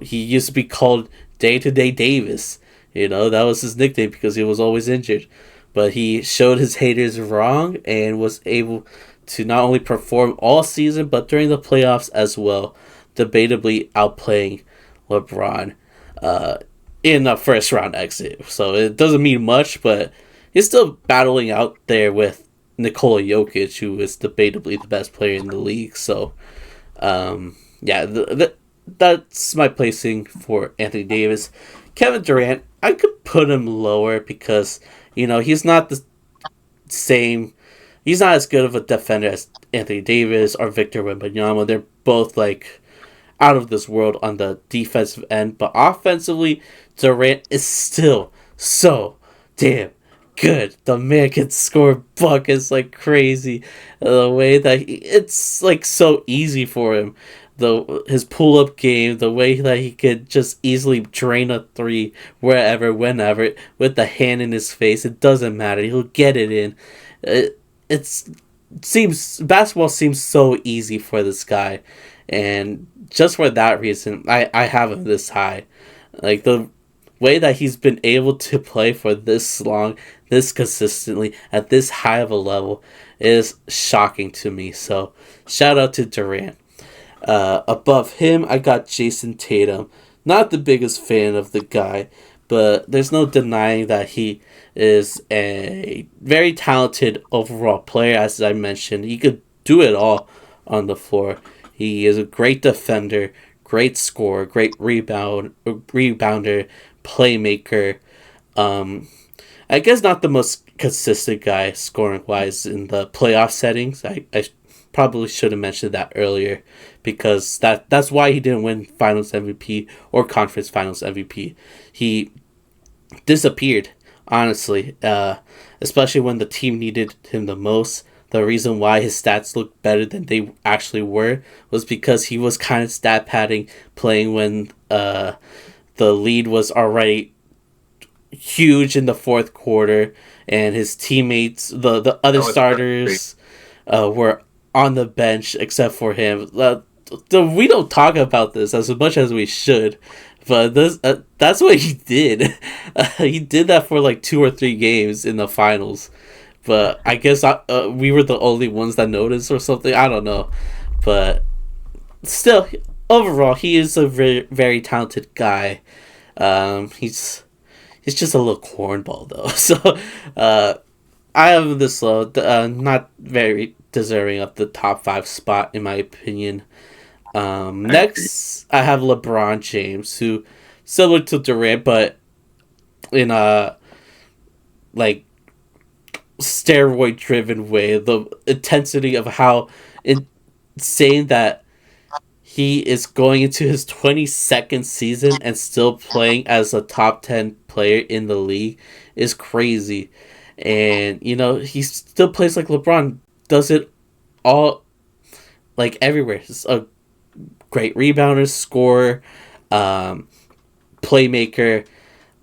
he used to be called Day to Day Davis. That was his nickname because he was always injured. But he showed his haters wrong and was able to not only perform all season but during the playoffs as well, debatably outplaying LeBron in a first round exit. So it doesn't mean much, but he's still battling out there with Nikola Jokic, who is debatably the best player in the league. So, yeah, that's my placing for Anthony Davis. Kevin Durant, I could put him lower because, he's not the same. He's not as good of a defender as Anthony Davis or Victor Wembanyama. They're both like out of this world on the defensive end, but offensively, Durant is still so damn good. The man can score buckets like crazy. The way that it's like so easy for him. His pull up game, the way that he could just easily drain a three wherever, whenever, with the hand in his face. It doesn't matter. He'll get it in. Basketball seems so easy for this guy, and just for that reason, I have him this high. Like the way that he's been able to play for this long, this consistently, at this high of a level is shocking to me. So shout out to Durant. Above him, I got Jason Tatum. Not the biggest fan of the guy, but there's no denying that he is a very talented overall player. As I mentioned, he could do it all on the floor. He is a great defender, great scorer, great rebounder, playmaker. I guess not the most consistent guy scoring wise in the playoff settings. I probably should have mentioned that earlier because that's why he didn't win Finals MVP or Conference Finals MVP. He disappeared, honestly, especially when the team needed him the most. The reason why his stats looked better than they actually were was because he was kind of stat padding, playing when the lead was already huge in the fourth quarter, and his teammates, the other starters, were on the bench except for him. We don't talk about this as much as we should, but that's what he did. He did that for like 2 or 3 games in the finals. But I guess we were the only ones that noticed or something. I don't know. But still, overall, he is a very, very talented guy. He's just a little cornball, though. So I have him this low. Not very deserving of the top 5 spot, in my opinion. Next, I have LeBron James, who, similar to Durant, but in a, like, steroid driven way, the intensity of how insane that he is going into his 22nd season and still playing as a top 10 player in the league is crazy. And he still plays like LeBron, does it all, like, everywhere. He's a great rebounder, scorer, playmaker.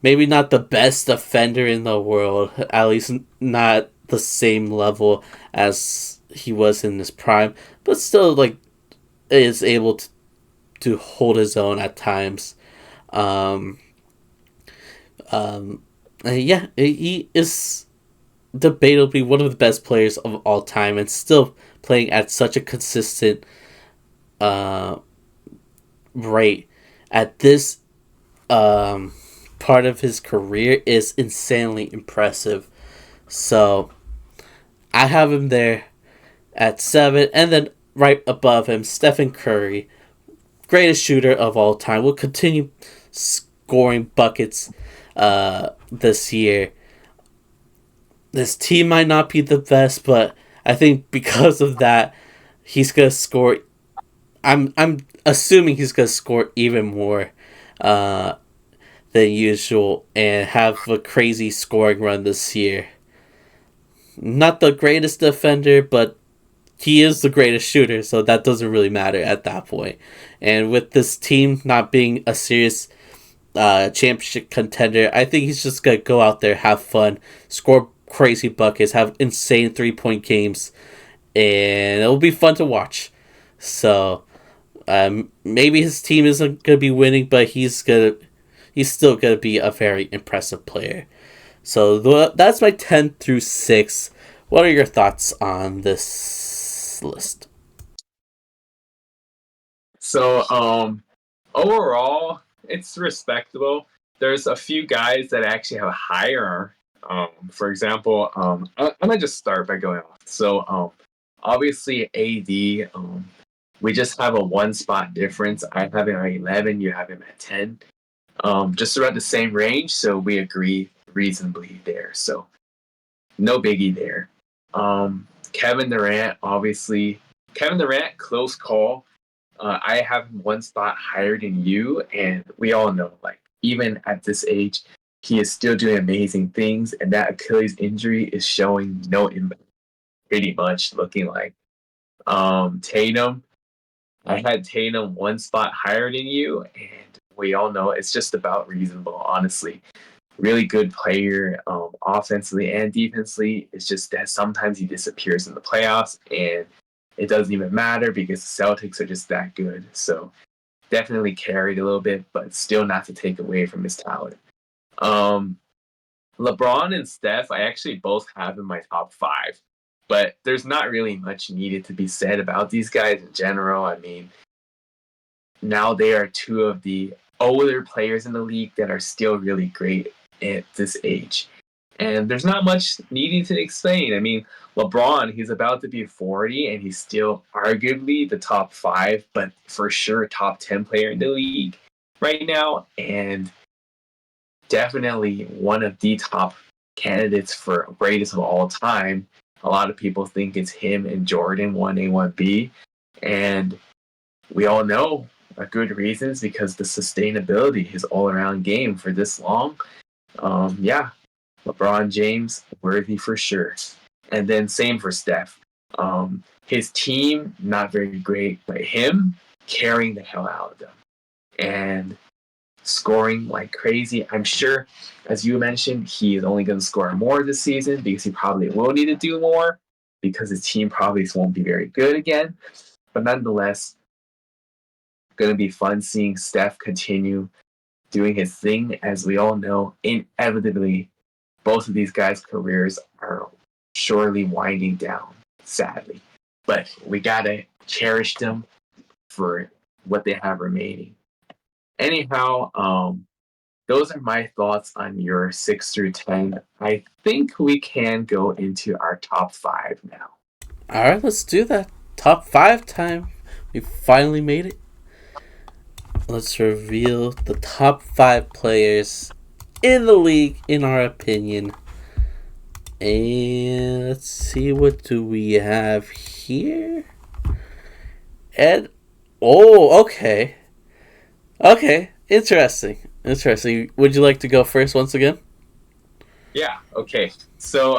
Maybe not the best defender in the world, at least not the same level as he was in his prime, but still, like, is able to hold his own at times. Yeah, he is debatably one of the best players of all time and still playing at such a consistent rate at this part of his career is insanely impressive. So I have him there at 7, and then right above him, Stephen Curry, greatest shooter of all time, will continue scoring buckets this year. This team might not be the best, but I think because of that, he's gonna score. I'm assuming he's gonna score even more than usual and have a crazy scoring run this year. Not the greatest defender, but he is the greatest shooter, so that doesn't really matter at that point. And with this team not being a serious championship contender. I think he's just gonna go out there, have fun, score crazy buckets, have insane 3-point games, and it'll be fun to watch. So maybe his team isn't gonna be winning, but he's still gonna be a very impressive player. So that's my 10 through 6. What are your thoughts on this list? So, overall, it's respectable. There's a few guys that actually have higher. For example, I'm gonna just start by going off. So, obviously AD. We just have a one spot difference. I have him at 11. You have him at 10. Just around the same range, so we agree reasonably there. So no biggie there. Kevin Durant, obviously. Kevin Durant, close call. I have him one spot higher than you, and we all know, like, even at this age, he is still doing amazing things, and that Achilles injury is showing no impact, pretty much looking like. Tatum, I had Tatum one spot higher than you, and we all know it's just about reasonable, honestly. Really good player, offensively and defensively. It's just that sometimes he disappears in the playoffs, and it doesn't even matter because the Celtics are just that good. So definitely carried a little bit, but still not to take away from his talent. Um, LeBron and Steph, I actually both have in my top five, but there's not really much needed to be said about these guys in general. I mean, now they are two of the older players in the league that are still really great at this age. And there's not much needing to explain. I mean, LeBron, he's about to be 40 and he's still arguably the top five, but for sure top 10 player in the league right now. And definitely one of the top candidates for greatest of all time. A lot of people think it's him and Jordan, 1A, 1B. And we all know a good reasons because the sustainability, his all around game for this long. Yeah, LeBron James, worthy for sure. And then same for Steph. His team, not very great, but him carrying the hell out of them and scoring like crazy. I'm sure, as you mentioned, he is only going to score more this season because he probably will need to do more because his team probably won't be very good again. But nonetheless, going to be fun seeing Steph continue doing his thing. As we all know, inevitably, both of these guys' careers are surely winding down, sadly. But we got to cherish them for what they have remaining. Anyhow, those are my thoughts on your 6 through 10. I think we can go into our top five now. All right, let's do that. Top 5 time. We finally made it. Let's reveal the top 5 players in the league, in our opinion. And let's see, what do we have here? Ed. Oh, okay. Okay, interesting. Interesting. Would you like to go first once again? Yeah, okay. So,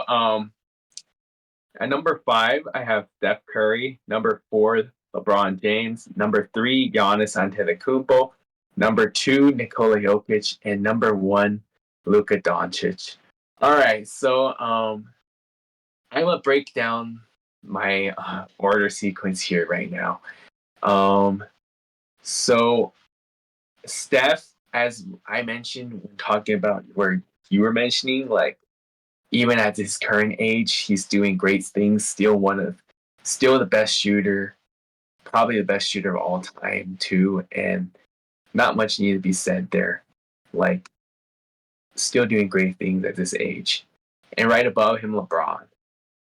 at number 5, I have Steph Curry. Number 4, LeBron James. Number 3, Giannis Antetokounmpo. Number 2, Nikola Jokic. And number 1, Luka Doncic. All right, so I'm gonna break down my order sequence here right now. Um, so Steph, as I mentioned, when talking about where you were mentioning, like even at his current age, he's doing great things. Still the best shooter, probably the best shooter of all time too, and not much need to be said there. Like still doing great things at this age, and right above him, LeBron.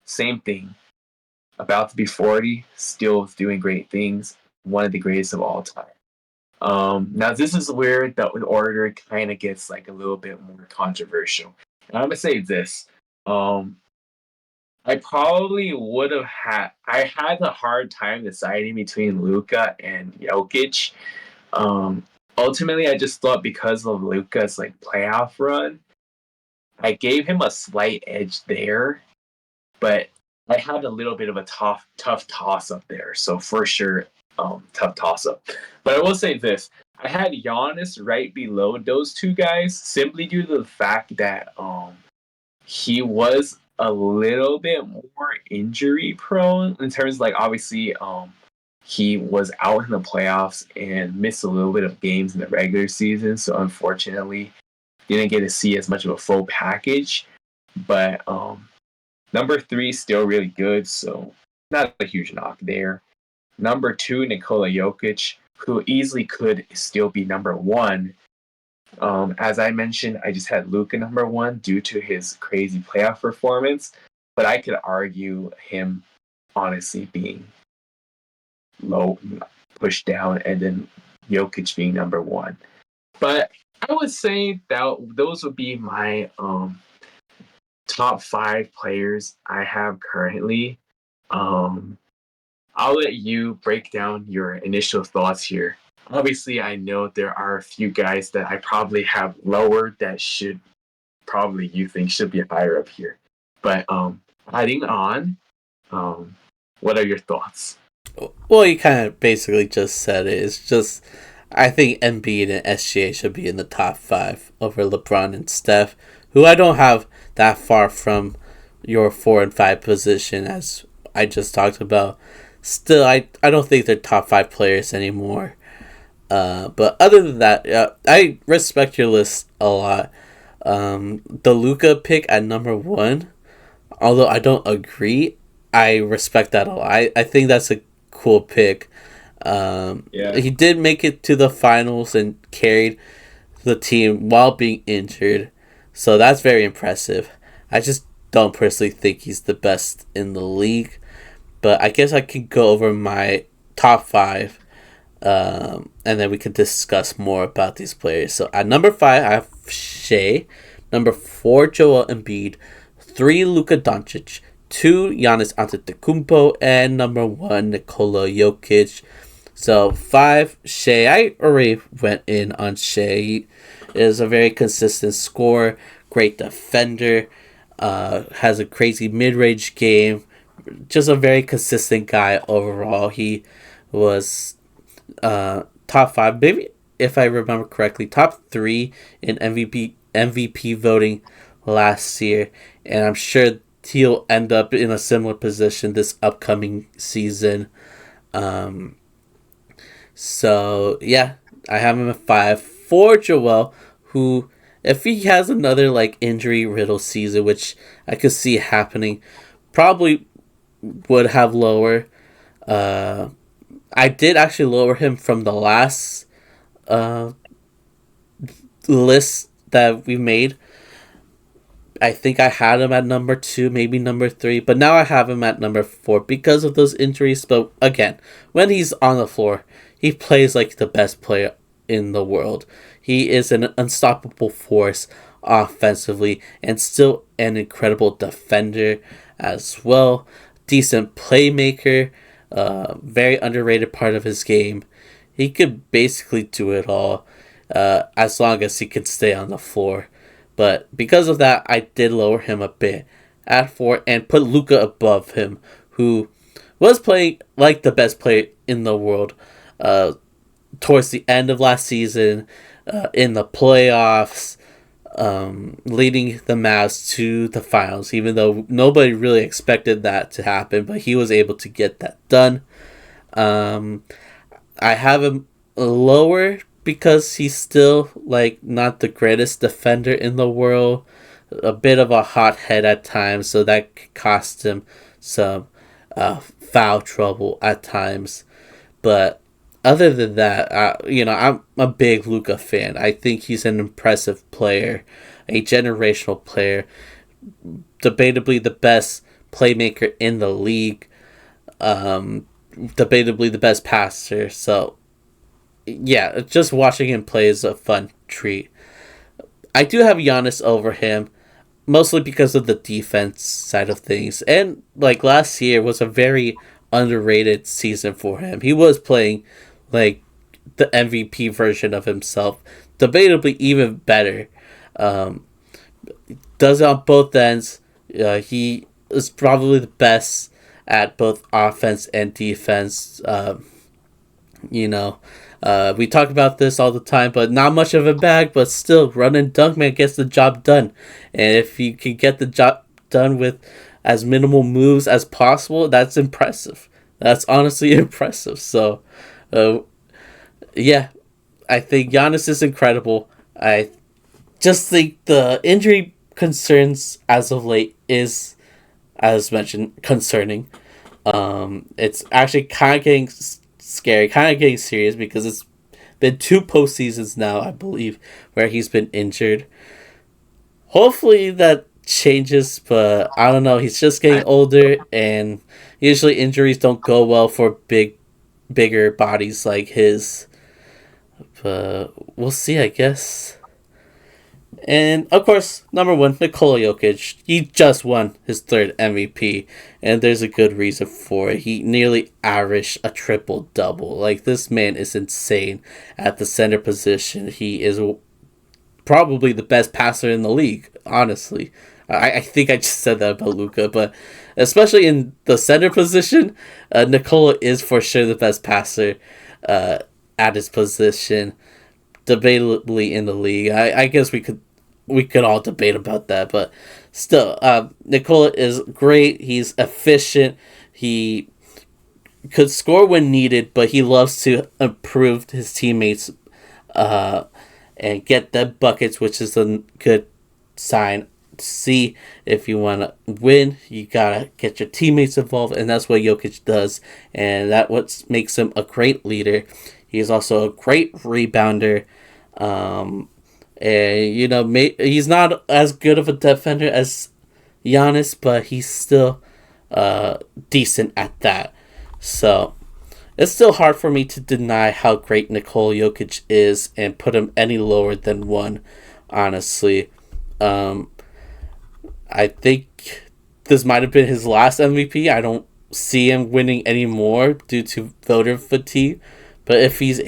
Same thing. About to be 40, still doing great things. One of the greatest of all time. Now this is where the order kind of gets like a little bit more controversial. And I'm gonna say this. Um, I probably would have had. I had a hard time deciding between Luka and Jokic. Um, Ultimately, I just thought because of Luka's like playoff run, I gave him a slight edge there. But I had a little bit of a tough toss up there. So for sure, tough toss up. But I will say this: I had Giannis right below those two guys simply due to the fact that he was a little bit more injury prone in terms of, like, obviously he was out in the playoffs and missed a little bit of games in the regular season, so unfortunately didn't get to see as much of a full package. But number three still really good, so not a huge knock there. Number two, Nikola Jokic, who easily could still be number one. As I mentioned, I just had Luka number one due to his crazy playoff performance, but I could argue him honestly being low, pushed down, and then Jokic being number one. But I would say that those would be my top five players I have currently. Um, I'll let you break down your initial thoughts here. Obviously, I know there are a few guys that I probably have lower that should probably you think should be higher up here. But adding on, um, what are your thoughts? Well, you kind of basically just said it. It's just, I think Embiid and SGA should be in the top five over LeBron and Steph, who I don't have that far from your 4 and 5 position, as I just talked about. Still, I don't think they're top five players anymore. But other than that, I respect your list a lot. The Luka pick at number one, although I don't agree, I respect that a lot. I think that's a cool pick. Yeah. He did make it to the finals and carried the team while being injured, so that's very impressive. I just don't personally think he's the best in the league, but I guess I could go over my top five, and then we could discuss more about these players. So at number five, I have Shea. Number four, Joel Embiid. Three, Luka Doncic. Two, Giannis Antetokounmpo. And number one, Nikola Jokic. So five, Shea. I already went in on Shea. He is a very consistent scorer, great defender, has a crazy mid-range game, just a very consistent guy overall. He was top five, maybe if I remember correctly, top three in MVP voting last year, and I'm sure he'll end up in a similar position this upcoming season. Um, so yeah, I have him at five. For Joel, who, if he has another like injury riddle season, which I could see happening, probably would have lower. Uh, I did actually lower him from the last uh, list that we made. I think I had him at number two, maybe number three, but now I have him at number four because of those injuries. But again, when he's on the floor, he plays like the best player in the world. He is an unstoppable force offensively and still an incredible defender as well. Decent playmaker, very underrated part of his game. He could basically do it all, as long as he could stay on the floor. But because of that, I did lower him a bit at four and put Luka above him, who was playing like the best player in the world towards the end of last season, in the playoffs, leading the Mavs to the finals, even though nobody really expected that to happen, but he was able to get that done. I have him lower because he's still like not the greatest defender in the world, a bit of a hothead at times, so that could cost him some foul trouble at times. But other than that, I'm a big Luka fan. I think he's an impressive player, a generational player, debatably the best playmaker in the league, debatably the best passer. So yeah, just watching him play is a fun treat. I do have Giannis over him, mostly because of the defense side of things. And like last year was a very underrated season for him. He was playing like the MVP version of himself, debatably even better. Um, does it on both ends. He is probably the best at both offense and defense. You know, we talk about this all the time, but not much of a bag, but still, run and dunk man gets the job done. And if you can get the job done with as minimal moves as possible, that's impressive. That's honestly impressive. So, uh, yeah, I think Giannis is incredible. I just think the injury concerns as of late is, as mentioned, concerning. It's actually kind of getting scary, kind of getting serious because it's been two postseasons now, I believe, where he's been injured. Hopefully that changes, but I don't know. He's just getting older, and usually injuries don't go well for bigger bodies like his. But we'll see, I guess. And of course, number one, Nikola Jokic. He just won his third MVP, and there's a good reason for it. He nearly averaged a triple double. Like, this man is insane at the center position. He is probably the best passer in the league, honestly. I think I just said that about Luka, but especially in the center position, Nikola is for sure the best passer at his position, debatably in the league. I guess we could all debate about that, but still, Nikola is great. He's efficient. He could score when needed, but he loves to improve his teammates and get them buckets, which is a good sign to see. If you want to win, you gotta get your teammates involved, and that's what Jokic does, and that what makes him a great leader. He's also a great rebounder. And he's not as good of a defender as Giannis, but he's still decent at that. So it's still hard for me to deny how great Nikola Jokic is and put him any lower than one, honestly. Um, I think this might have been his last MVP. I don't see him winning any more due to voter fatigue. But if he's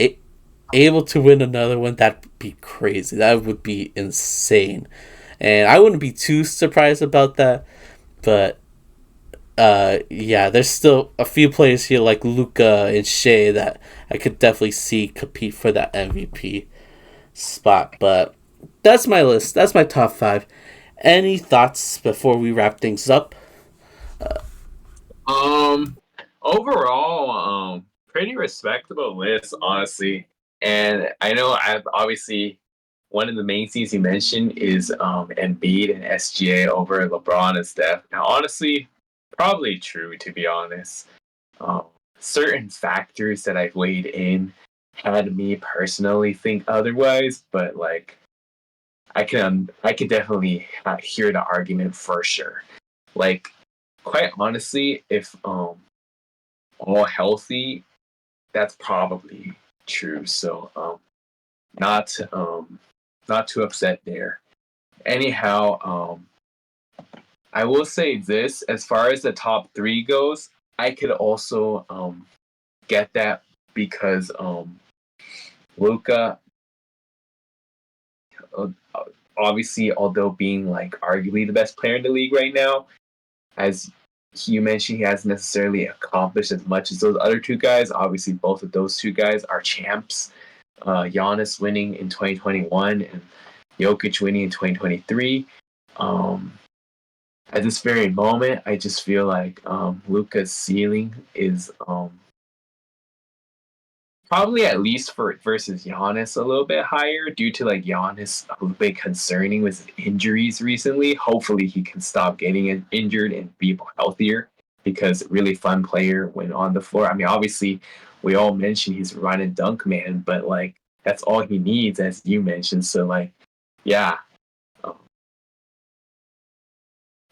able to win another one, that'd be crazy. That would be insane. And I wouldn't be too surprised about that. But yeah, there's still a few players here like Luka and Shea that I could definitely see compete for that MVP spot. But that's my list. That's my top five. Any thoughts before we wrap things up? Um, Overall, pretty respectable list, honestly. And I know I've obviously one of the main things you mentioned is Embiid and SGA over LeBron and Steph. Now, honestly, probably true to be honest. Um, Certain factors that I've weighed in had me personally think otherwise, but like I can definitely hear the argument for sure. Like, quite honestly, if all healthy, that's probably true. So not not too upset there. Anyhow, I will say this: as far as the top three goes, I could also get that because Luka, uh, obviously, although being like arguably the best player in the league right now, as you mentioned, he hasn't necessarily accomplished as much as those other two guys. Obviously, both of those two guys are champs. Giannis winning in 2021 and Jokic winning in 2023. Um, at this very moment, I just feel like Luka's ceiling is probably at least for versus Giannis a little bit higher due to like Giannis a little bit concerning with injuries recently. Hopefully he can stop getting injured and be healthier because really fun player when on the floor. I mean, obviously we all mentioned he's run and dunk man, but like that's all he needs as you mentioned. So like, yeah, um,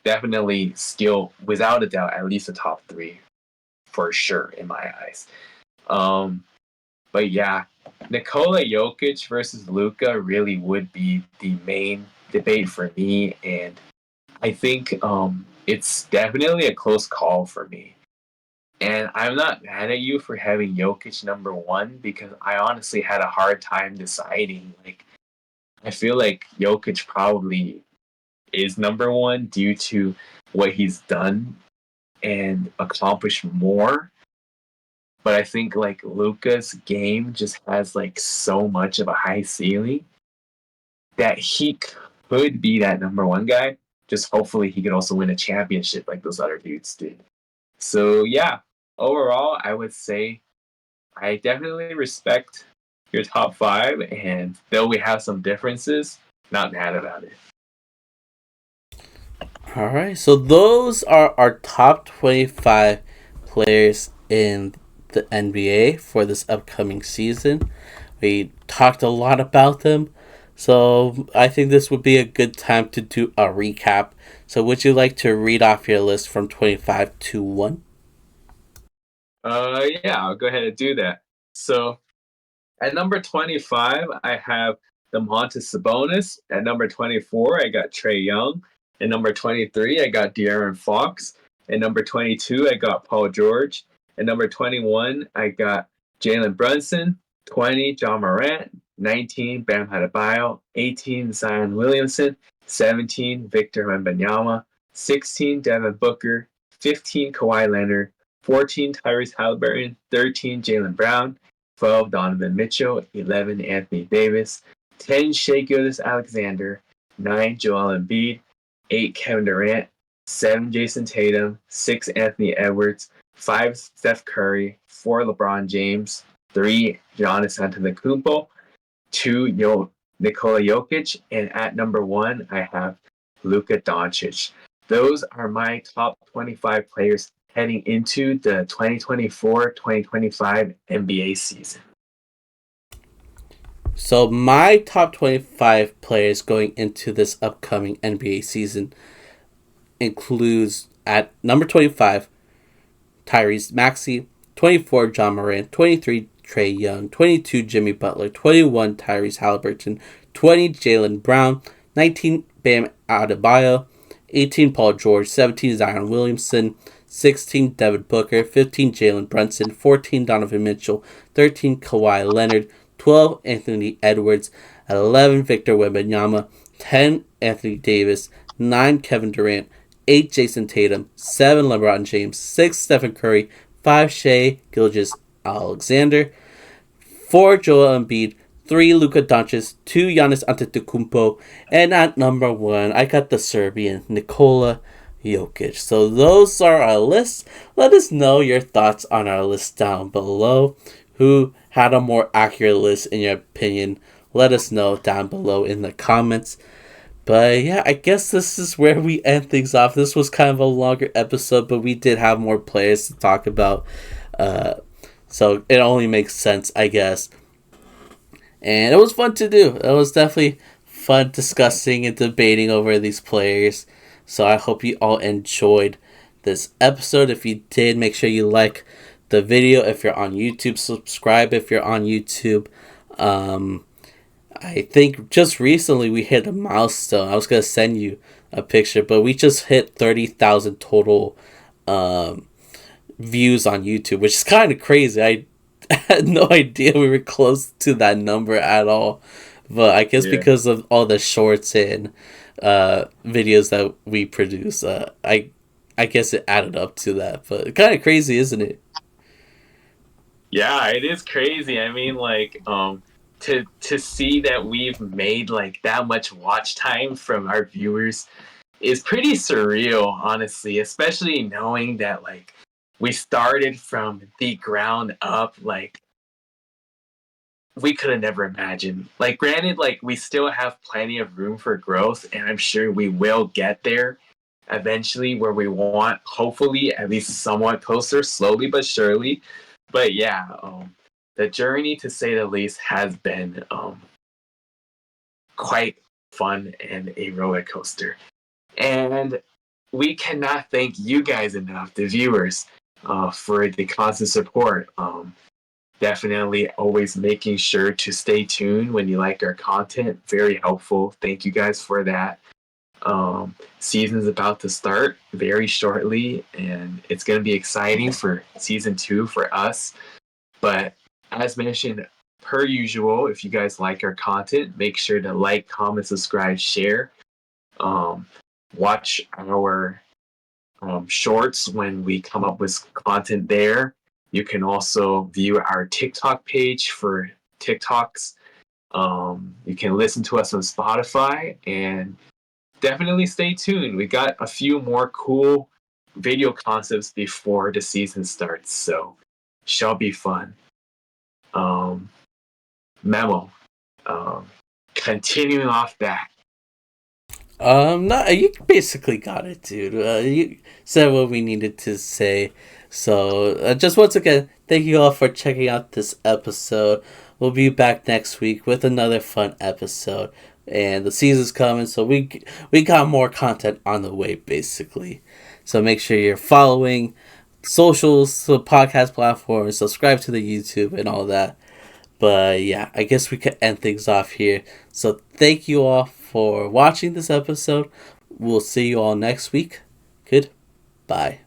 definitely still without a doubt at least a top three for sure in my eyes. Um, But yeah, Nikola Jokic versus Luka really would be the main debate for me, and I think it's definitely a close call for me. And I'm not mad at you for having Jokic number one because I honestly had a hard time deciding. Like, I feel like Jokic probably is number one due to what he's done and accomplished more. but I think like Luka's game just has like so much of a high ceiling that he could be that number one guy. Just hopefully he could also win a championship like those other dudes did. So yeah, overall, I would say I definitely respect your top five, and though we have some differences, not mad about it. All right, so those are our top 25 players in the NBA for this upcoming season. We talked a lot about them, so I think this would be a good time to do a recap. So, would you like to read off your list from 25 to 1? Yeah, I'll go ahead and do that. So at number 25, I have the Montes Sabonis. At number 24, I got Trey Young. At number 23, I got De'Aaron Fox. At number 22, I got Paul George. At number 21, I got Jalen Brunson. 20, John Morant. 19, Bam Adebayo. 18, Zion Williamson. 17, Victor Wembanyama. 16, Devin Booker. 15, Kawhi Leonard. 14, Tyrese Halliburton. 13, Jaylen Brown. 12, Donovan Mitchell. 11, Anthony Davis. 10, Shai Gilgeous-Alexander. 9, Joel Embiid. 8, Kevin Durant. 7, Jason Tatum. 6, Anthony Edwards. 5, Steph Curry. 4, LeBron James. 3, Giannis Antetokounmpo. 2, Nikola Jokic. And at number 1, I have Luka Doncic. Those are my top 25 players heading into the 2024-2025 NBA season. So, my top 25 players going into this upcoming NBA season includes at number 25, Tyrese Maxey, 24, John Morant, 23, Trey Young, 22, Jimmy Butler, 21, Tyrese Halliburton, 20, Jaylen Brown, 19, Bam Adebayo, 18, Paul George, 17, Zion Williamson, 16, Devin Booker, 15, Jalen Brunson, 14, Donovan Mitchell, 13, Kawhi Leonard, 12, Anthony Edwards, 11, Victor Wembanyama, 10, Anthony Davis, 9, Kevin Durant, 8, Jason Tatum, 7, LeBron James, 6, Stephen Curry, 5, Shai Gilgeous-Alexander, 4, Joel Embiid, 3, Luka Doncic, 2, Giannis Antetokounmpo, and at number 1, I got the Serbian, Nikola Jokic. So those are our lists. Let us know your thoughts on our list down below. Who had a more accurate list in your opinion? Let us know down below in the comments. But yeah, I guess this is where we end things off. This was kind of a longer episode, but we did have more players to talk about. So it only makes sense, I guess. And it was fun to do. It was definitely fun discussing and debating over these players. So I hope you all enjoyed this episode. If you did, make sure you like the video. If you're on YouTube, subscribe if you're on YouTube. I think just recently we hit a milestone. I was going to send you a picture, but we just hit 30,000 total views on YouTube, which is kind of crazy. I had no idea we were close to that number at all. But I guess because of all the shorts and videos that we produce, I guess it added up to that. But kind of crazy, isn't it? Yeah, it is crazy. I mean, like, to see that we've made like that much watch time from our viewers is pretty surreal, honestly, especially knowing that like we started from the ground up. Like, we could have never imagined. Like, granted, like we still have plenty of room for growth, and I'm sure we will get there eventually where we want, hopefully, at least somewhat closer, slowly but surely. But yeah, the journey, to say the least, has been quite fun and a roller coaster. And we cannot thank you guys enough, the viewers, for the constant support. Definitely always making sure to stay tuned when you like our content. Very helpful. Thank you guys for that. Season's about to start very shortly, and it's going to be exciting for season 2 for us. But as mentioned, per usual, if you guys like our content, make sure to like, comment, subscribe, share. Watch our shorts when we come up with content there. You can also view our TikTok page for TikToks. You can listen to us on Spotify, and definitely stay tuned. We got a few more cool video concepts before the season starts, so shall be fun. Memo. Continuing off that. No, you basically got it, dude. You said what we needed to say. So, just once again, thank you all for checking out this episode. We'll be back next week with another fun episode. And the season's coming, so we got more content on the way, basically. So make sure you're following socials, the podcast platforms, subscribe to the YouTube and all that. But yeah, I guess we could end things off here. So thank you all for watching this episode. We'll see you all next week. Goodbye.